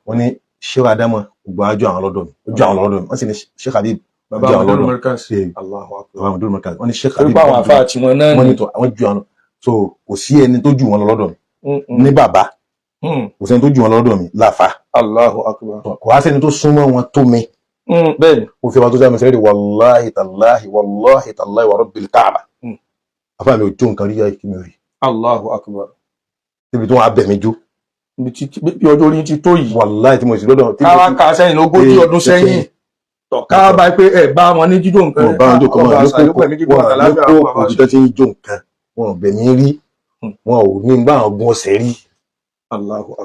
wọ́n ní Sheikh Adamu ó gbáwájú àwọn lọ́dọ̀ mi ó jẹ́ àwọn lọ́dọ̀ mi wọ́n sì ní Sheikh Habib bàbá Amadou Markaz wọ́n ní Sheikh Habib àwọn àfà tí wọ́n náà ní tó àwọn ju àwọn so kò sí ẹni tó jù wọn lọ́dọ̀ mi ní bàbá kò sẹ́ni tó jù wọn lọ́dọ̀ mi láfa kò wá sẹ́ni tó súnmọ́ wọn tó mi bẹ́ẹ̀ni ó fi wá tó sáà sẹ́rẹ̀ wàláhì tàláhì wà rabbil Kaaba afá mi ò jó nǹkan rí yá ìkí mi rí Allahu Akbar níbi tó wọn abẹ̀ mi jó bí ọjọ́ orí ti tó yìí wàláhì tí mo sì lọ́dọ̀ káwá ká sẹ́yìn lógójì ọdún sẹ́yìn káwá bá pé ẹ bá wọn ní jíjó nǹkan wọn bá wọn jó kan wọn lóko òjútọ́ tí ń jó nǹkan wọn bẹ̀ mí rí wọn ò ní bá àwọn gun ọ̀sẹ̀ rí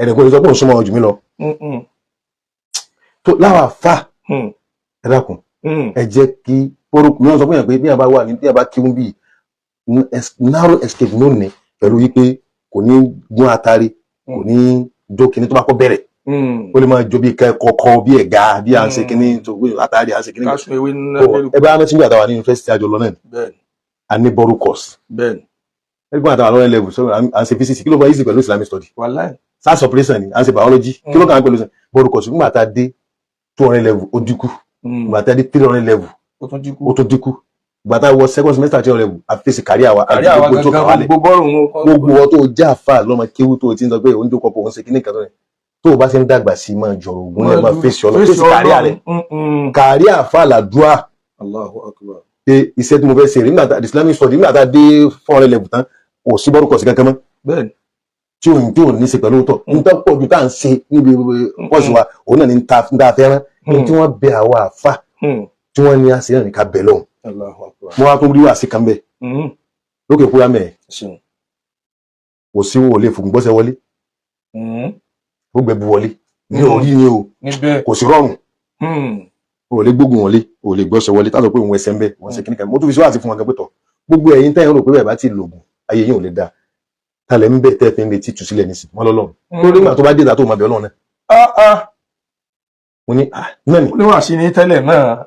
ẹnì kan lè sọ pé òun súnmọ́ wọn jù mí lọ tó láwà fà ẹ dákun ẹ jẹ́ kí orúkọ mi wọn sọ fún yàn pé bí a bá wà ní bí a bá kí wọn bí narrow escape ló ní pẹ̀lú wípé kò ní gún atari kò ní jó kíní tó bá kọ́ bẹ̀rẹ̀ ó lè máa jó bí kọ́kọ́ bí ẹ̀gá bí à ń ṣe kíní tó gbé atari à ń ṣe kíní ẹ bá rántí bí àtàwà ní yunifásitì àjọ lọ náà a ní bọ́rú course ẹgbẹ́ àtàwà lọ́rẹ́ level so à ń ṣe physics kí ló bá easy pẹ̀lú Islamic study science operation ni à ń ṣe biology kí ló kàn án pẹ̀lú bọ́rú course nígbà tá a dé 200 level ó dínkù nígbà tá a dé 300 level ó tún dínkù gbàtà wọ second semester tí ó level àfẹsí kárí àwa àdúgbò tó kà wálẹ̀ gbogbo ọ tó já fà lọ́mọ kéwú tó ti ń sọ pé òun jókòó pọ̀ òun ṣe kíní kan tó o bá ṣe ń dàgbà sí máa jọrọ ògùn lẹ́ẹ̀ máa fèsì ọlọ́ fèsì kárí àrẹ kárí àfà làdúrà pé iṣẹ́ tí mo fẹ́ ṣe rí nígbà tá Islamic study nígbà tá dé 400 level tán ò sí bọ́rù kọ̀ọ̀sì kankan mọ́ tí ò ní ṣe pẹ̀lú tọ̀ nítorí pọ̀ ju tá à ń ṣe níbi pọ̀sì wa òun náà ní ta fẹ́ràn tí wọ́n bẹ àwa àfà tí wọ́n ní àṣẹ náà ní ká bẹ̀ lọ́hùn mo wá tó rí wá sí kan bẹ́ẹ̀ lókè kúrá mẹ́ẹ̀ kò sí wo lè fògùn gbọ́sẹ̀ wọlé ó gbẹ̀bù wọlé ní orí ni o kò sí rọrùn o lè gbógun wọlé o lè gbọ́sẹ̀ wọlé tátọ̀ pé òun ẹsẹ̀ ń bẹ́ wọ́n ṣe kíníkà mo tún fi síwáàtì fún wọn gan pẹ́tọ̀ gbogbo ẹ̀yin tẹ́yìn rò pé bẹ́ẹ̀ bá ti lògùn ayé yìí ò lè da talẹ̀ ń bẹ̀ tẹ́ fi ń retí tù sílẹ̀ nísìn wọ́n lọ́lọ́run tó rí gbà tó bá dé ìta tó máa bẹ̀ ọlọ́run náà mo ní náà ni wọ́n sí ní tẹ́lẹ̀ náà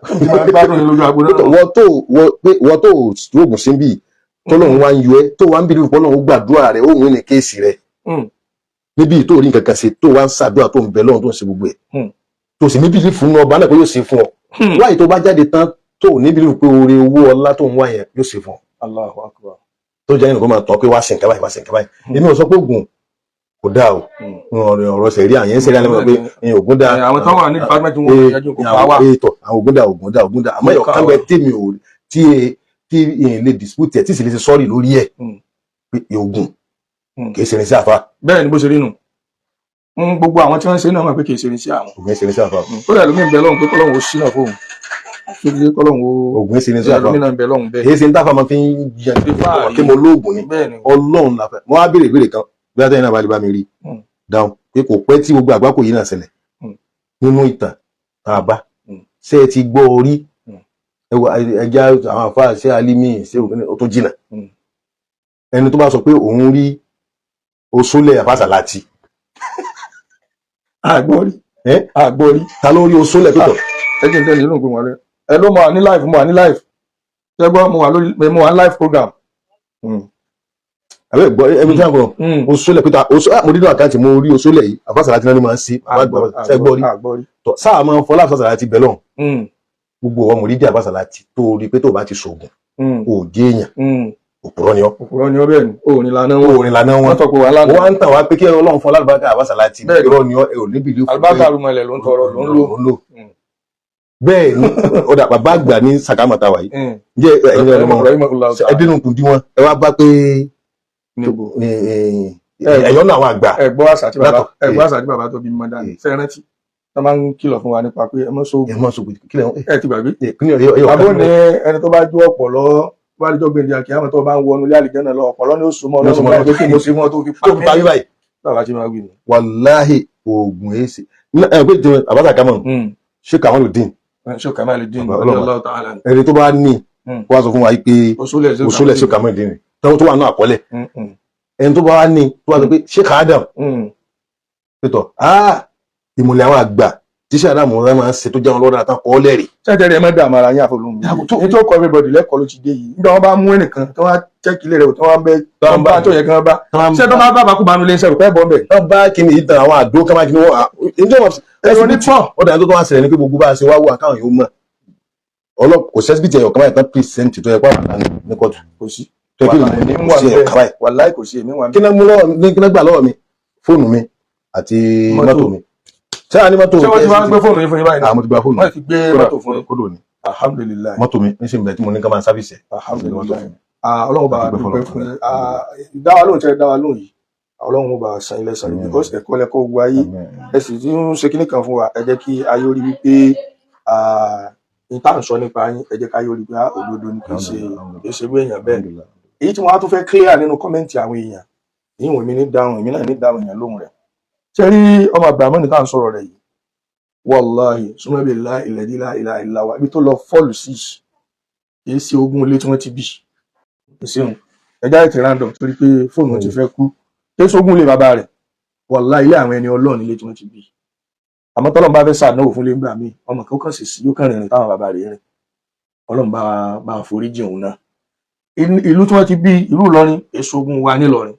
gbádùn ní lójú agbóná wọ́n tó oògùn sí bí tọ́lọ́run wá ń yọ ẹ́ tó wá ń bí lóòpọ̀ náà ó gbàdúrà rẹ̀ ó ń ní kéèsì rẹ̀ níbi tó rí nǹkan kan ṣe tó wá ń ṣàdúrà tó ń bẹ lọ́run tó ń ṣe gbogbo ẹ̀ tó sì níbi fún ọba náà pé yóò ṣe fún ọ wáyé tó bá jáde tán tó níbi pé oore owó ọlá tó ń wá yẹn yóò ṣe fún ọ Allahu Akbar tó jẹ́ nǹkan máa tọ́ pé wá sí nǹkan báyìí wá sí nǹkan báyìí èmi ò sọ pé oògùn kò dáa o ọ̀rọ̀ sẹ̀rí àyẹn sẹ̀rí àlẹ́ pé ògùn dáa àwọn tó wà ní department wọn yẹjú kò pa wá àwọn ògùn dáa àmọ́ ẹ̀yọ̀ kan bẹ tèmi ò tí èèyàn lè dispute ẹ̀ tí sì lè ṣe sọ́ọ̀rì lórí ẹ̀ pé ògùn kìí ṣe ní sí àfa. bẹ́ẹ̀ ni bó ṣe rí nù gbogbo àwọn tí wọ́n ń ṣe náà mọ̀ pé kìí ṣe ní sí àwọn. ògùn ṣe ní sí àfa. ó dà lómi ń bẹ lọ́hùn pé kọ́lọ́hùn ó ṣínà fóun ògùn ṣe ní sí àfa kìí ṣe ní táfà máa fi ń jẹun kí mo lóògùn ni Ọlọ́run la fẹ́ mo wá béèrè ìbéèrè kan bí atẹ́yìn náà bá lè bá mi rí dáhùn pé kò pẹ́ tí gbogbo àgbákò yìí náà ṣẹlẹ̀ nínú ìtàn àbá ṣé ẹ ti gbọ́ orí ẹja àwọn àfáà ṣé alimi ṣé o tó jìnà ẹni tó bá sọ pé òun rí oṣólẹ̀ àfàsàláàtì àgbọ̀rí ta ló rí oṣólẹ̀ pẹ̀tọ̀ ẹjẹ̀ ń tẹ́lẹ̀ nínú ìgbìmọ̀ rẹ̀ ẹ ló mọ̀ ní live ṣẹ́gbọ́n mo wà ní live program àbẹ́ gbọ́ ẹbí tí a gbọ́ oṣólẹ̀ pẹ̀tọ̀ mo dídọ̀ àkáǹtì mo rí oṣólẹ̀ yìí àfàsàláàtì náà ni máa ń sí ṣẹ́gbọ́rí sáà máa ń fọlá àfàsàláàtì bẹ̀lọ́n gbogbo ọmọ orídìí àfàsàláàtì tó rí pé tó bá ti ṣògùn òjì èèyàn òpùrọ́ ni ọ́. òpùrọ́ ni ọ́ bẹ́ẹ̀ ni òòrìn lànà wọn. òòrìn lànà wọn. wọ́n ń tàn wá pé kí Ọlọ́run fún alábàákà àbáṣàláàtì irọ́ ni ọ́ ẹ ò níbi ìlú. alùbáríkà rúmọlẹ̀ ló ń tọrọ ló ń lò. bẹ́ẹ̀ ni ó dà bàbá àgbà ní sàkámọ̀tà wáyé. ǹjẹ́ ẹ̀yin ọmọ ẹdínú kùn dí wọn ẹ wá bá pé ẹ̀yọ́ náà àwọn àgbà. ẹ̀gbọ́n àṣà tí bàbá tó bí mọ́ dání fẹ́rántì wọ́n máa ń kìlọ̀ fún wa nípa pé ẹ mọ́ sóògùn ẹ ti gbàgbé. bàbá ò ní ẹni tó bá jó ọ̀pọ̀lọ́ wá lójọ́ gbèǹdé àkíyà àwọn tó bá ń wọnú ilé àlìjẹ́ náà lọ ọ̀pọ̀lọ́ ní oṣù mọ́ ọlọ́run báyìí pé kí mo ṣe wọn tó fi parí báyìí. bàbá tí máa wí ni. wàláhì oògùn èsì ẹ pé jẹun àbáta kamọ ṣé Kamaluddin. ṣé Kamaluddin ẹni tó bá ní wá sọ fún wa pé òṣòlẹ̀ ṣé Kamaluddin ni tó wà náà àkọọ́lẹ̀ ẹni tó bá wá ní tó wá sọ pé Sheikh Adam pétọ ìmùlẹ̀ àwọn àgbà tíṣà àdàmú rẹ máa ń ṣe tó jẹun lọ́dọ̀ àtàkọ́ lẹ́rìí. ṣẹ́jẹ̀rẹ̀ mọ́ dààmú ara yín àfọlùmí ní tó kọ́ everybody lẹ́kọ̀ọ́ ló ti dé yìí nígbà wọn bá mú ẹnìkan tí wọ́n á chẹ́kì ilé rẹ̀ tí wọ́n bẹ bá tó yẹ kí wọ́n bá ṣé tó bá bá bá kú bá nulẹ̀ ṣẹ́rù pẹ́ bọ́ bẹ̀. wọ́n bá kíni ìtàn àwọn àdó ká máa kíni wọ́n ẹ̀sùn ní pọ̀ ọ̀dà tó wá ṣẹlẹ̀ ní pé gbogbo bá a ṣe wá wò àkáwọn yóò mọ̀ kò sẹ́sibítì ẹ̀yọ̀ kama ìtàn pírísẹ́ǹtì tó yẹ kó àwọn àná ní kóòtù kò sí tó yẹ kí ló ṣe ẹ̀ka báyìí. wàláì kò sí èmi wà kí náà gbà lọ́wọ́ mi fóònù mi àti mọ́tò mi. ṣé a ní mọ́tò ṣé wọ́n ti máa ń gbé fóònù yín fún yín báyìí. mo ti gba fóònù wọ́n ti gbé mọ́tò fún yín. kódò ni alhamdulilayi mọ́tò mi ń ṣe ìgbà tí mo ní ká máa sáfìsì. alhamdulilayi ọlọ́run bá dúpẹ́ fún yín dáwà lóhùn tẹ́ dáwà lóhùn yìí ọlọ́run bá san ilẹ̀ sàn yìí because ẹ̀kọ́ lẹ́kọ́ gbogbo ayé ẹ sì ti ń ṣe kíní kan fún wa ẹ jẹ́ kí ayé orí wípé ní tá à ń sọ nípa yín ẹ jẹ́ ká ayé orí pé òdodo ni kì í ṣe bí èèyàn bẹ́ẹ̀ èyí tí wọ́n á tún fẹ́ clear nínú kọ́mẹ́ǹtì àwọn èèyàn ìyíwọ̀n èmi ní dáhùn èmi náà ní dáhùn èèyàn lóhùn rẹ̀ ṣe rí ọmọ àgbàmọ́ ní tá à ń sọ̀rọ̀ rẹ̀ yìí wàláhì súnmọ́bí ilẹ̀ ìlàwà ibi tó lọ fọ́ọ̀lù sí kì í ṣe ogún ilé tí wọ́n ti bì ìṣeun ẹjá ètè random torí pé fóònù ti fẹ́ kú kí sógún ilé bàbá rẹ̀ wàláhì ilé àwọn ẹni ọlọ́run ilé tí wọ́n ti bì àmọ́ tọ́lọ́run bá fẹ́ ṣàdánwò fún lé ńgbà míì ọmọ kan kàn sì sí yóò kàn rìnrìn táwọn bàbá rẹ̀ rìn ọlọ́run bá foríjì òun náà ìlú tí wọ́n ti bí ìlú Ìlọrin èso ogun wa nílọrin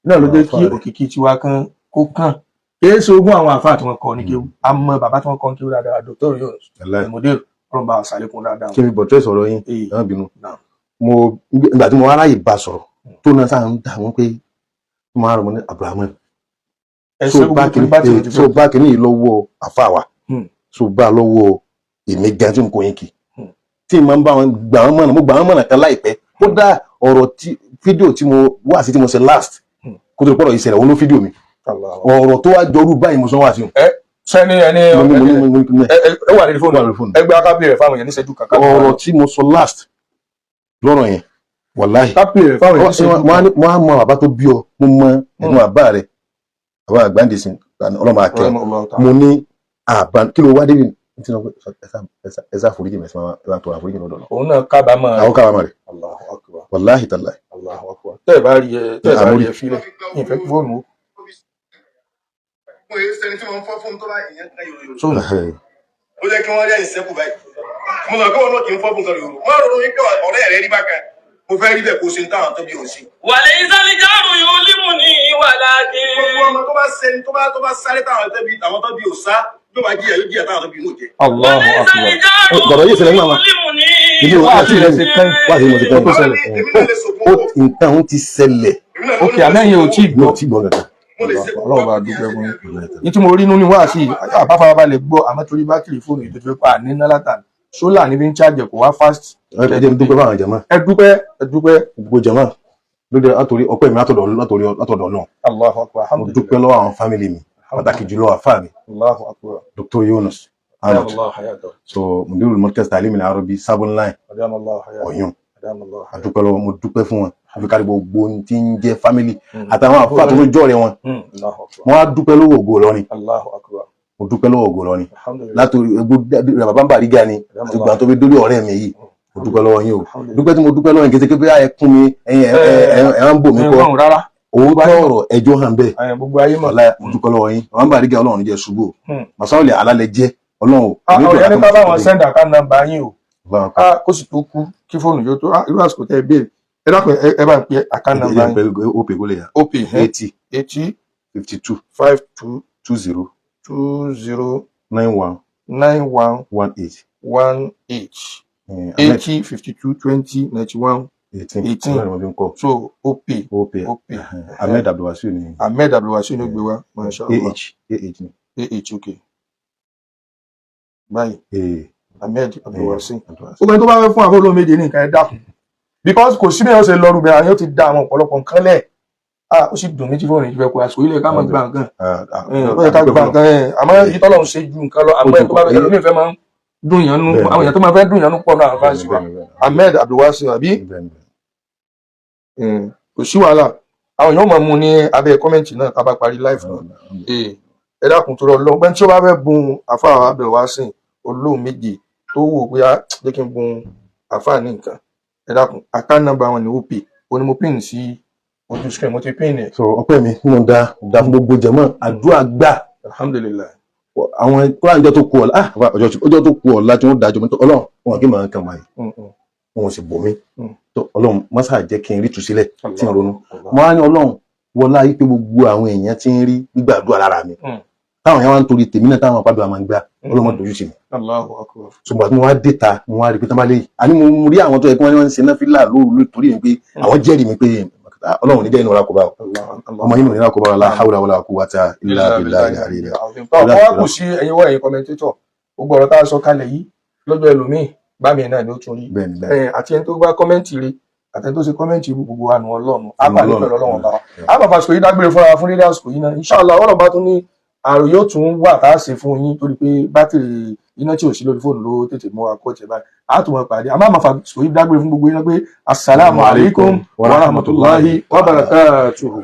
náà ló jẹ́ kí òkìkí tiwa kan kó kàn kìí ṣe ogún àwọn àfáà tí wọ́n kọ́ ní kéwú àmọ́ bàbá tí wọ́n kọ́ ní kéwú dáadáa dr yunus ẹmọdé ọlọ́run bá ṣàlékún dáadáa. kí ni bọ̀tẹ́ sọ̀rọ̀ yín náà bínú ìgbà tí mo wá ráyè bá sọ̀rọ̀ tó náà sáà ń dà wọ́n pé mo máa rọ̀ mọ́ ní abrahamu so bá kìíní yìí lọ́wọ́ àfáà wa so bá lọ́wọ́ èmi gan tí mo kò yín kì tí mo bá wọn gbà wọn mọ̀nà mo gbà wọn mọ̀nà kan láìpẹ́ ó dá ọ̀rọ̀ fídíò tí mo wá sí tí mo ṣe last kó tó pọ̀rọ̀ ìṣẹ̀lẹ̀ wọn ló fídíò mi ọ̀rọ̀ tó wá jọrú báyìí mo sọ wá sí. sẹ́ni ẹni ẹ wà lórí fóònù ẹgbẹ́ akábíyè rẹ̀ fáwọn èèyàn ní ìṣẹ́jú kankan. ọ̀rọ̀ tí mo sọ last lọ́rọ̀ yẹn wàláhì wọ́n á mọ bàbá tó bí ọ mo mọ ẹnu àbá rẹ̀ bàbá àgbáǹdìsìn ọlọ́mọ akẹ́ mo ní àbá kí ló wá débi tí wọ́n ẹ̀sà àforíjì mẹ́sàn án tó àforíjì lọ́dọ̀ lọ. òun náà kábàámọ̀ rẹ̀ àwọn kábàámọ̀ rẹ̀ wàláhì tàláhì. tẹ́ ẹ̀ bá rí ẹ fílẹ̀ ìfẹ́ kí fóònù mo yẹ sẹni tí wọn fọ fún tó bá ìyẹn ká yòrò ó jẹ kí wọn rí ẹ̀yìn sẹkù báyìí mo sọ pé wọn náà kì í fọ fún kan yòrò wọn rò ní pé ọ̀rẹ́ rẹ rí bákan mo fẹ́ rí bẹ́ẹ̀ kó ṣe ń táwọn tó bí o sí. wàlẹ̀ ìsàlẹ̀ jáàrú yóò límù ní ìwàlá kí. gbogbo ọmọ tó bá sẹni tó bá sáré táwọn tó bí o sá yóò bá jìyà yóò jìyà táwọn tó bí inú jẹ. wàlẹ̀ ìsàlẹ̀ jáàrú gbọ́dọ̀ yìí ṣẹlẹ̀ yóò límù ní ìwàlá kí. nǹkan ó ti ṣẹlẹ̀. òkè àmẹ́yìn ò tí ì gbọ́ ọlọ́run bá dúpẹ́ fún yín ní tí mo rí nínú wá sí àbáfarabalẹ̀ gbọ́ àmọ́ torí bátìrì fóònù ètò ìfẹ́ pa níná látàn sólà níbi ń ṣáàjẹ̀ kò wá fast. ẹ jẹ́ mi dúpẹ́ fáwọn jàmá. ẹ dúpẹ́ gbogbo jàmá lóde látòrí ọpẹ́ mi látọ̀dọ̀ náà. Allahu akbar mo dúpẹ́ lọ́wọ́ àwọn fámìlì mi pàtàkì jùlọ àfáà mi Allahu akbar Dr. Yunus Ahmed so mudirul markaz ta'lim al-arabi sabon line Ọ̀yún àdúpẹ́ lọ́wọ́ mo dúpẹ́ fún wọn àfikàrí gbogbo tí ń jẹ́ fámìlì àtàwọn àfáà tó ń jọ́ rẹ̀ wọn wọ́n á dúpẹ́ lọ́wọ́ Ògo Ìlọrin mo dúpẹ́ lọ́wọ́ Ògo Ìlọrin látòrí bàbá Bàrígà ni àti gbà tó fi dórí ọ̀rẹ́ mi yìí mo dúpẹ́ lọ́wọ́ yín o dúpẹ́ tí mo dúpẹ́ lọ́wọ́ yín kété pé ẹ kún mi ẹ̀ ń bò mí kọ́ owó tọrọ ẹjọ́ hàn bẹ́ẹ̀ mo dúpẹ́ lọ́wọ́ yín bàbá Bàrígà Ọlọ́run jẹ́ ṣubú o màsáwọlẹ̀ alálẹ̀ jẹ́ Ọlọ́run. ọ̀rẹ́ ní bàbá wọn sẹ́ńdà ká nàmbà yín o kó sì tó kú kí fóònù yóò tó irú àsìkò tẹ́ ẹ béèrè ẹ dákun ẹ bá ń pe àká nàmbà yín. OP kò lè yà. OP 80 52 52 20 20 91 91 18 80 52 20 91 18 so OP Ahmed Abdulwasiu ni. Ahmed Abdulwasiu ni ó gbé wá masha Allah. AH ok báyìí Ahmed Abdulwasiu gbogbo ẹni tó bá fẹ́ fún àfọlọ́ méje ní nǹkan ẹ dákun because kò sí bí wọ́n ṣe lọ́rùn bẹ̀rẹ̀ àyàn ti dá àwọn ọ̀pọ̀lọpọ̀ nǹkan lẹ̀ ó sì dùn mí tí fóònù ìfẹ́ kó àsìkò ilé ká máa gba nǹkan ó yẹ ká gba nǹkan àmọ́ ìtọ́lọ̀ ń ṣe ju nǹkan lọ àmọ́ ẹ̀ tó bá fẹ́ lómi ìfẹ́ máa ń dùn yàn nú àwọn èèyàn tó máa fẹ́ dùn yàn nú pọ̀ náà fáṣí wa Ahmed Abdulwasiu àbí kò sí wàhálà àwọn èèyàn máa mú ní abẹ́ kọ́mẹ́ǹtì náà tá a bá parí live náà ẹ dákun tó lọ lọ pé tí ó bá fẹ́ bùn àfáà Abdulwasiu olóhùn méje tó wò pé jẹ́ kí n bùn àfáà ní nǹkan ẹ dákun account number wọn ni ó pè ó ní mo pín sí ojú screen mo ti pín ẹ̀. so ọpẹ́ mi mo dá fún gbogbo jẹmọ àdúrà gbà alhamdulillah àwọn kúrò àjọ tó kú ọ̀la ọjọ́ tó kú ọ̀la tí wọ́n dájọ́ mọ́tò ọlọ́run wọn kì í máa ń kàn máa yìí wọn sì bò mí tó ọlọ́run mọ́sà jẹ́ kí n rí tùsílẹ̀ tí n ronú mo á ní ọlọ́run wọlá yìí pé gbogbo àwọn èèyàn ti ń rí gbígbàdúrà lára mi táwọn èèyàn wá ń torí tèmi náà táwọn àpàdé àmà ń gbà ọlọ́mọ dojú sí mi. ṣùgbọ́n tí mo wá dé ta mo wá rí pé tán bá lè àní mo rí àwọn tó yẹ kí wọ́n ń ṣe náà fílà lóru torí mi pé àwọn jẹ́rìí mi pé ọlọ́run níjẹ́ inú ra kó bá ọmọ inú ra kó bá la hawla wala quwwata illa billahi al-ali. ọ̀pọ̀ kù sí ẹ̀yin wọ̀ ẹ̀yin kọ́mẹ́ntétọ̀ gbogbo ọ̀rọ̀ tá a sọ kalẹ̀ yìí lọ́jọ́ ẹlòmíì bá mi náà ló tún rí àti ẹni tó gbá kọ́mẹ́ǹtì rí àti ẹni tó ṣe kọ́mẹ́ǹtì gbogbo àánú ọlọ́run àpàlẹ́ pẹ̀lú ọlọ́run bá wa àbàbà àsìkò yìí dágbére fúnra fún lédè àsìkò yìí náà inshallah ọlọ́run bá tún ní àrò yóò tún wà tá a ṣe fún yín torí pé bátìrì iná tí ò sí lórí fóònù ló tètè mú wa kọ́ tẹ̀ báyìí àtúmọ̀ pàdé àmọ́ àmàfà àsìkò yìí dágbére fún gbogbo yín náà pé assalamu alaikum wa rahmatullahi wa barakatuhu.